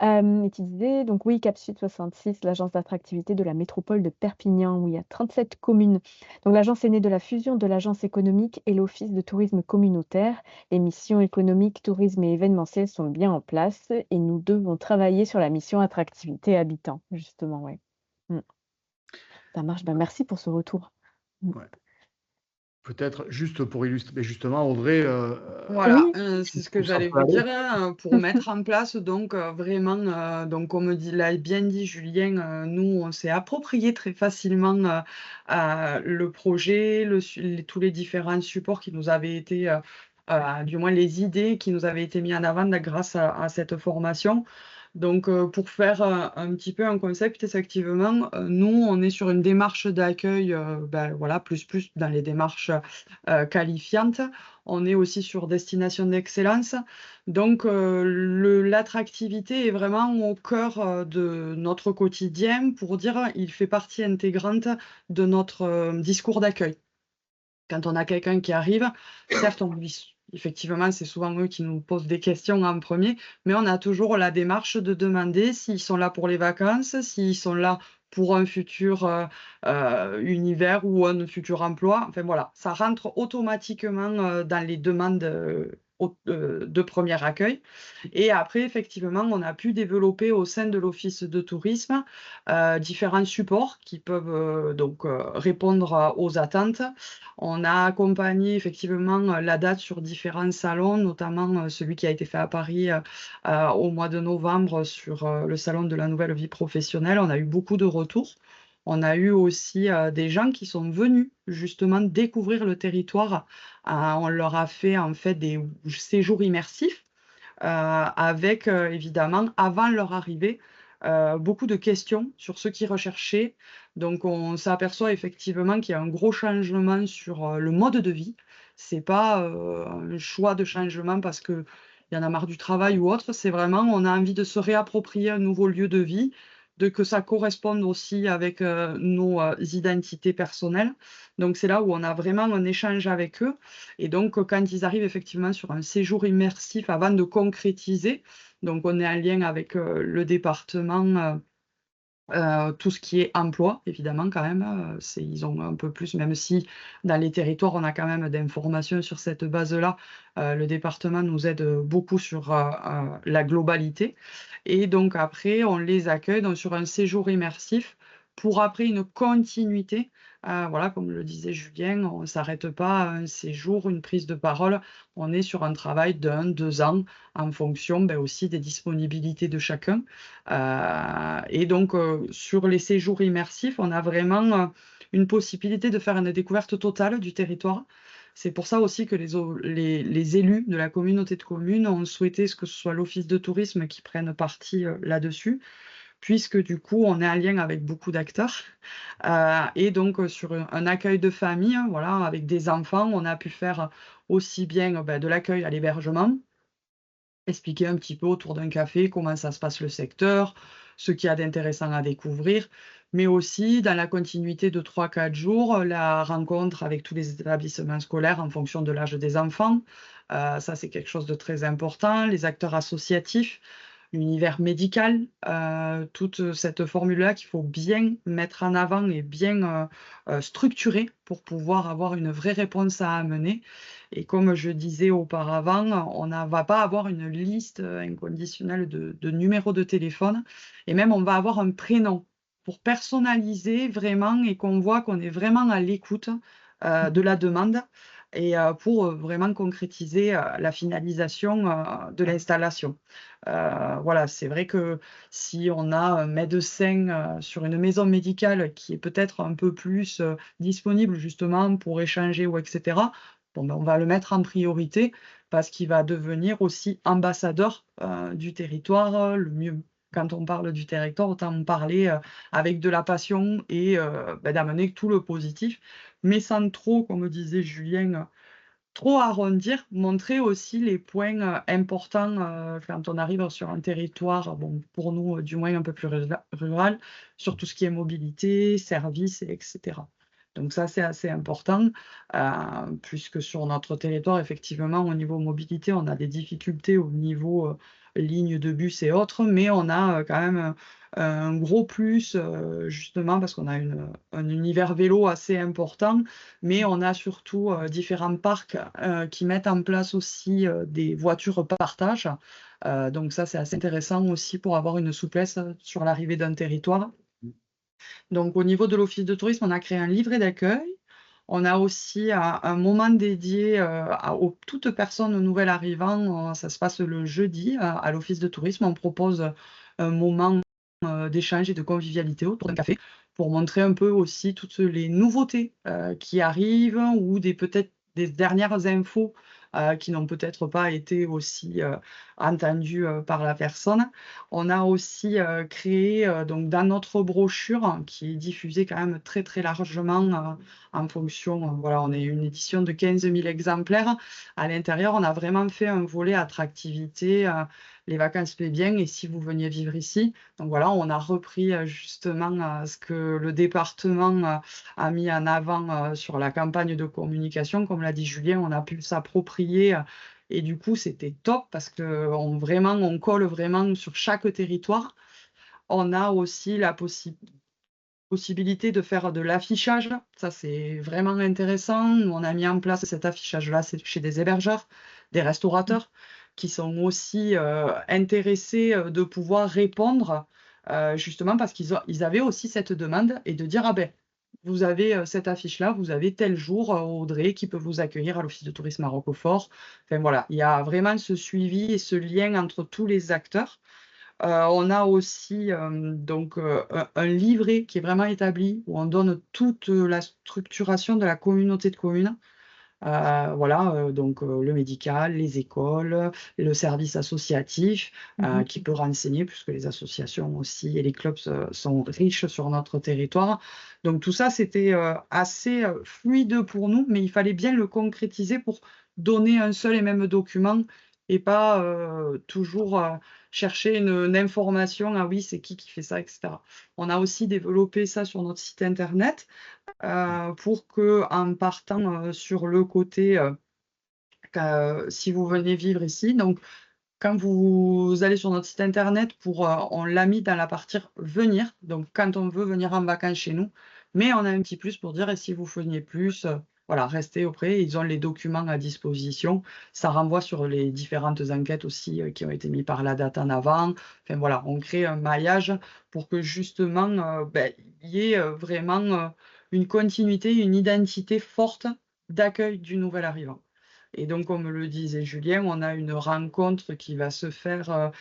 Speaker 1: Et qui disait donc oui, Cap Sud 66, l'agence d'attractivité de la métropole de Perpignan, où il y a 37 communes. Donc l'agence est née de la fusion de l'agence économique et l'office de tourisme communautaire. Les missions économiques, tourisme et événementielles sont bien en place et nous devons travailler sur la mission attractivité habitant, justement, ouais. Mmh. Ça marche, bah, merci pour ce retour. Mmh.
Speaker 2: Ouais. Peut-être juste pour illustrer, justement, Audrey,
Speaker 3: Voilà,
Speaker 1: Oui.
Speaker 3: c'est ce que
Speaker 2: où ça
Speaker 3: j'allais
Speaker 2: peut
Speaker 3: vous
Speaker 2: aller.
Speaker 3: dire, hein, pour mettre en place donc vraiment, donc comme l'a bien dit Julien, nous on s'est approprié très facilement, le projet, tous les différents supports qui nous avaient été, du moins les idées qui nous avaient été mis en avant grâce à cette formation. Donc, pour faire, un petit peu un concept, effectivement, nous on est sur une démarche d'accueil, voilà, plus dans les démarches, qualifiantes. On est aussi sur destination d'excellence. Donc, l'attractivité est vraiment au cœur, de notre quotidien pour dire, il fait partie intégrante de notre, discours d'accueil. Quand on a quelqu'un qui arrive, certes, on lui effectivement, c'est souvent eux qui nous posent des questions en premier, mais on a toujours la démarche de demander s'ils sont là pour les vacances, s'ils sont là pour un futur, univers ou un futur emploi. Enfin voilà, ça rentre automatiquement, dans les demandes, de premier accueil et après effectivement, on a pu développer au sein de l'office de tourisme, différents supports qui peuvent, répondre aux attentes. On a accompagné effectivement, la date sur différents salons, notamment, celui qui a été fait à Paris, au mois de novembre sur, le salon de la nouvelle vie professionnelle. On a eu beaucoup de retours. On a eu aussi, des gens qui sont venus justement découvrir le territoire. On leur a fait en fait des séjours immersifs, avec, évidemment avant leur arrivée, beaucoup de questions sur ce qu'ils recherchaient. Donc on s'aperçoit effectivement qu'il y a un gros changement sur, le mode de vie. C'est pas, un choix de changement parce qu'il y en a marre du travail ou autre, c'est vraiment on a envie de se réapproprier un nouveau lieu de vie que ça corresponde aussi avec nos identités personnelles. Donc c'est là où on a vraiment un échange avec eux. Et donc quand ils arrivent effectivement sur un séjour immersif avant de concrétiser, donc on est en lien avec le département. Tout ce qui est emploi, évidemment, quand même, ils ont un peu plus, même si dans les territoires, on a quand même d'informations sur cette base-là, le département nous aide beaucoup sur la globalité. Et donc après, on les accueille donc, sur un séjour immersif pour après une continuité. Voilà, comme le disait Julien, on ne s'arrête pas à un séjour, une prise de parole. On est sur un travail d'1, 2 ans en fonction aussi des disponibilités de chacun. Et donc, sur les séjours immersifs, on a vraiment une possibilité de faire une découverte totale du territoire. C'est pour ça aussi que les élus de la communauté de communes ont souhaité que ce soit l'office de tourisme qui prenne parti là-dessus, puisque du coup, on est en lien avec beaucoup d'acteurs. Et donc, sur un accueil de famille, voilà, avec des enfants, on a pu faire aussi bien de l'accueil à l'hébergement, expliquer un petit peu autour d'un café comment ça se passe le secteur, ce qu'il y a d'intéressant à découvrir, mais aussi dans la continuité de 3-4 jours, la rencontre avec tous les établissements scolaires en fonction de l'âge des enfants. Ça, c'est quelque chose de très important. Les acteurs associatifs, l'univers médical, toute cette formule-là qu'il faut bien mettre en avant et bien structurer pour pouvoir avoir une vraie réponse à amener. Et comme je disais auparavant, on ne va pas avoir une liste inconditionnelle de numéros de téléphone, et même on va avoir un prénom pour personnaliser vraiment et qu'on voit qu'on est vraiment à l'écoute de la demande et pour vraiment concrétiser la finalisation de l'installation. Voilà, c'est vrai que si on a un médecin sur une maison médicale qui est peut-être un peu plus disponible justement pour échanger ou etc., bon, on va le mettre en priorité parce qu'il va devenir aussi ambassadeur du territoire. Le mieux, quand on parle du territoire, autant en parler avec de la passion et d'amener tout le positif, mais sans trop, comme disait Julien, trop arrondir, montrer aussi les points importants quand on arrive sur un territoire, bon, pour nous, du moins un peu plus rural, sur tout ce qui est mobilité, services, etc. Donc ça, c'est assez important, puisque sur notre territoire, effectivement, au niveau mobilité, on a des difficultés au niveau ligne de bus et autres, mais on a quand même un gros plus, justement, parce qu'on a un univers vélo assez important, mais on a surtout différents parcs qui mettent en place aussi des voitures partage. Donc ça, c'est assez intéressant aussi pour avoir une souplesse sur l'arrivée d'un territoire. Donc au niveau de l'office de tourisme, on a créé un livret d'accueil. On a aussi un moment dédié aux toutes personnes nouvelles arrivant. Ça se passe le jeudi à l'office de tourisme. On propose un moment d'échange et de convivialité autour d'un café pour montrer un peu aussi toutes les nouveautés qui arrivent ou peut-être des dernières infos qui n'ont peut-être pas été aussi entendues par la personne. On a aussi créé donc dans notre brochure qui est diffusée quand même très très largement en fonction, voilà, on est une édition de 15 000 exemplaires. À l'intérieur, on a vraiment fait un volet attractivité, les vacances paient bien et si vous veniez vivre ici. Donc voilà, on a repris justement ce que le département a mis en avant sur la campagne de communication. Comme l'a dit Julien, on a pu s'approprier et du coup, c'était top parce qu'on on colle vraiment sur chaque territoire. On a aussi la possibilité de faire de l'affichage. Ça, c'est vraiment intéressant. On a mis en place cet affichage-là chez des hébergeurs, des restaurateurs qui sont aussi intéressés de pouvoir répondre justement parce qu'ils avaient aussi cette demande et de dire, ah ben, vous avez cette affiche-là, vous avez tel jour Audrey qui peut vous accueillir à l'office de tourisme à Roquefort. Enfin voilà, il y a vraiment ce suivi et ce lien entre tous les acteurs. On a aussi donc un livret qui est vraiment établi où on donne toute la structuration de la communauté de communes. Voilà, donc le médical, les écoles, le service associatif qui peut renseigner puisque les associations aussi et les clubs sont riches sur notre territoire. Donc tout ça, c'était assez fluide pour nous, mais il fallait bien le concrétiser pour donner un seul et même document et pas toujours chercher une information, ah oui, c'est qui fait ça, etc. On a aussi développé ça sur notre site internet pour que en partant sur le côté, si vous venez vivre ici, donc quand vous allez sur notre site internet on l'a mis dans la partie venir, donc quand on veut venir en vacances chez nous, mais on a un petit plus pour dire: «Et si vous veniez plus?» voilà, restez auprès, ils ont les documents à disposition. Ça renvoie sur les différentes enquêtes aussi, qui ont été mis par la date en avant. Enfin voilà, on crée un maillage pour que justement, il y ait, vraiment, une continuité, une identité forte d'accueil du nouvel arrivant. Et donc, comme le disait Julien, on a une rencontre qui va se faire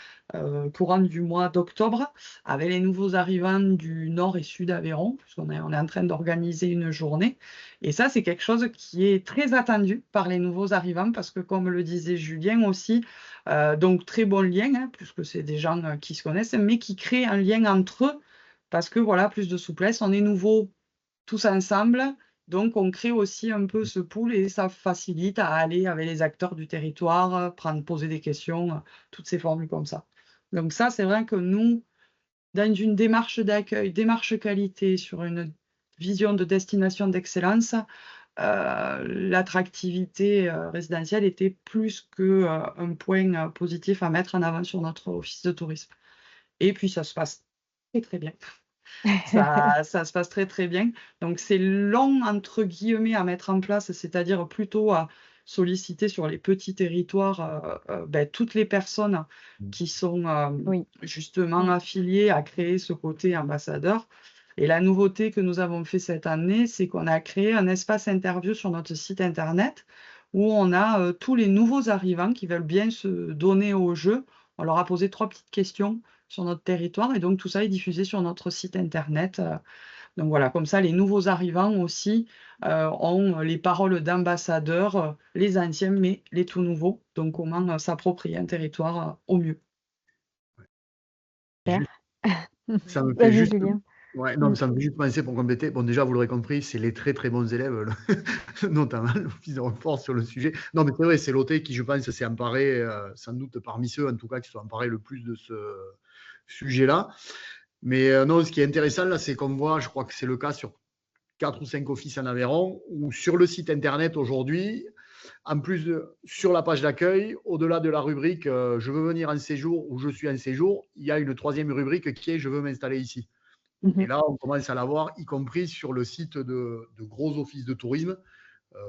Speaker 3: courant du mois d'octobre avec les nouveaux arrivants du Nord et Sud Aveyron, on est en train d'organiser une journée. Et ça, c'est quelque chose qui est très attendu par les nouveaux arrivants parce que, comme le disait Julien aussi, donc très bon lien, hein, puisque c'est des gens qui se connaissent, mais qui créent un lien entre eux parce que voilà, plus de souplesse, on est nouveaux tous ensemble. Donc, on crée aussi un peu ce pool et ça facilite à aller avec les acteurs du territoire, poser des questions, toutes ces formules comme ça. Donc ça, c'est vrai que nous, dans une démarche d'accueil, démarche qualité, sur une vision de destination d'excellence, l'attractivité résidentielle était plus qu'un point positif à mettre en avant sur notre office de tourisme. Et puis, ça se passe très, très bien. Ça se passe très, très bien. Donc c'est «long» entre guillemets à mettre en place, c'est-à-dire plutôt à solliciter sur les petits territoires, toutes les personnes qui sont,
Speaker 1: Oui.
Speaker 3: justement affiliées à créer ce côté ambassadeur. Et la nouveauté que nous avons fait cette année, c'est qu'on a créé un espace interview sur notre site internet où on a, tous les nouveaux arrivants qui veulent bien se donner au jeu. On leur a posé 3 petites questions sur notre territoire et donc tout ça est diffusé sur notre site internet. Donc voilà, comme ça les nouveaux arrivants aussi ont les paroles d'ambassadeurs, les anciens, mais les tout nouveaux. Donc comment s'approprier un territoire au mieux.
Speaker 1: Super.
Speaker 2: Juste, ça me fait
Speaker 1: Vas-y
Speaker 2: juste
Speaker 1: Julien.
Speaker 2: ouais, non, mais ça me fait juste penser pour compléter. Bon, déjà, vous l'aurez compris, c'est les très, très bons élèves, notamment l'office de renfort sur le sujet. Non, mais c'est vrai, c'est l'OT qui, je pense, s'est emparé, sans doute parmi ceux, en tout cas, qui se sont emparés le plus de ce sujet-là. Mais non, ce qui est intéressant, là, c'est qu'on voit, je crois que c'est le cas sur 4 ou 5 offices en Aveyron, où sur le site internet aujourd'hui, en plus sur la page d'accueil, au-delà de la rubrique je veux venir en séjour ou je suis en séjour, il y a une troisième rubrique qui est je veux m'installer ici. Et là, on commence à l'avoir, y compris sur le site de gros offices de tourisme.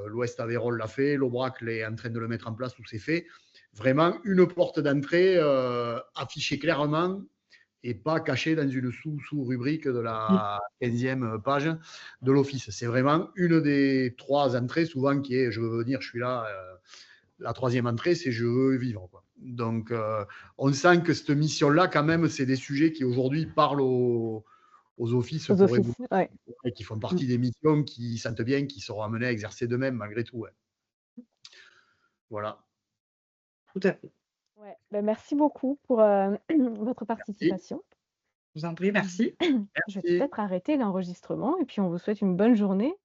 Speaker 2: L'Ouest Aveyron l'a fait, l'Aubrac est en train de le mettre en place, où c'est fait. Vraiment, une porte d'entrée affichée clairement et pas cachée dans une sous-rubrique de la 15e page de l'office. C'est vraiment une des 3 entrées, souvent, qui est je veux venir, je suis là. La troisième entrée, c'est je veux vivre, quoi. Donc, on sent que cette mission-là, quand même, c'est des sujets qui aujourd'hui parlent aux offices
Speaker 1: Aux
Speaker 2: pour
Speaker 1: offices,
Speaker 2: évoluer,
Speaker 1: ouais.
Speaker 2: et qui font partie des missions qui sentent bien, qui seront amenées à exercer d'eux-mêmes malgré tout. Ouais. Voilà.
Speaker 3: Tout à fait.
Speaker 1: Ouais, bah, merci beaucoup pour, votre
Speaker 2: Merci.
Speaker 1: participation.
Speaker 3: Je vous en prie, merci.
Speaker 1: Je vais
Speaker 2: Merci.
Speaker 1: peut-être arrêter l'enregistrement et puis on vous souhaite une bonne journée.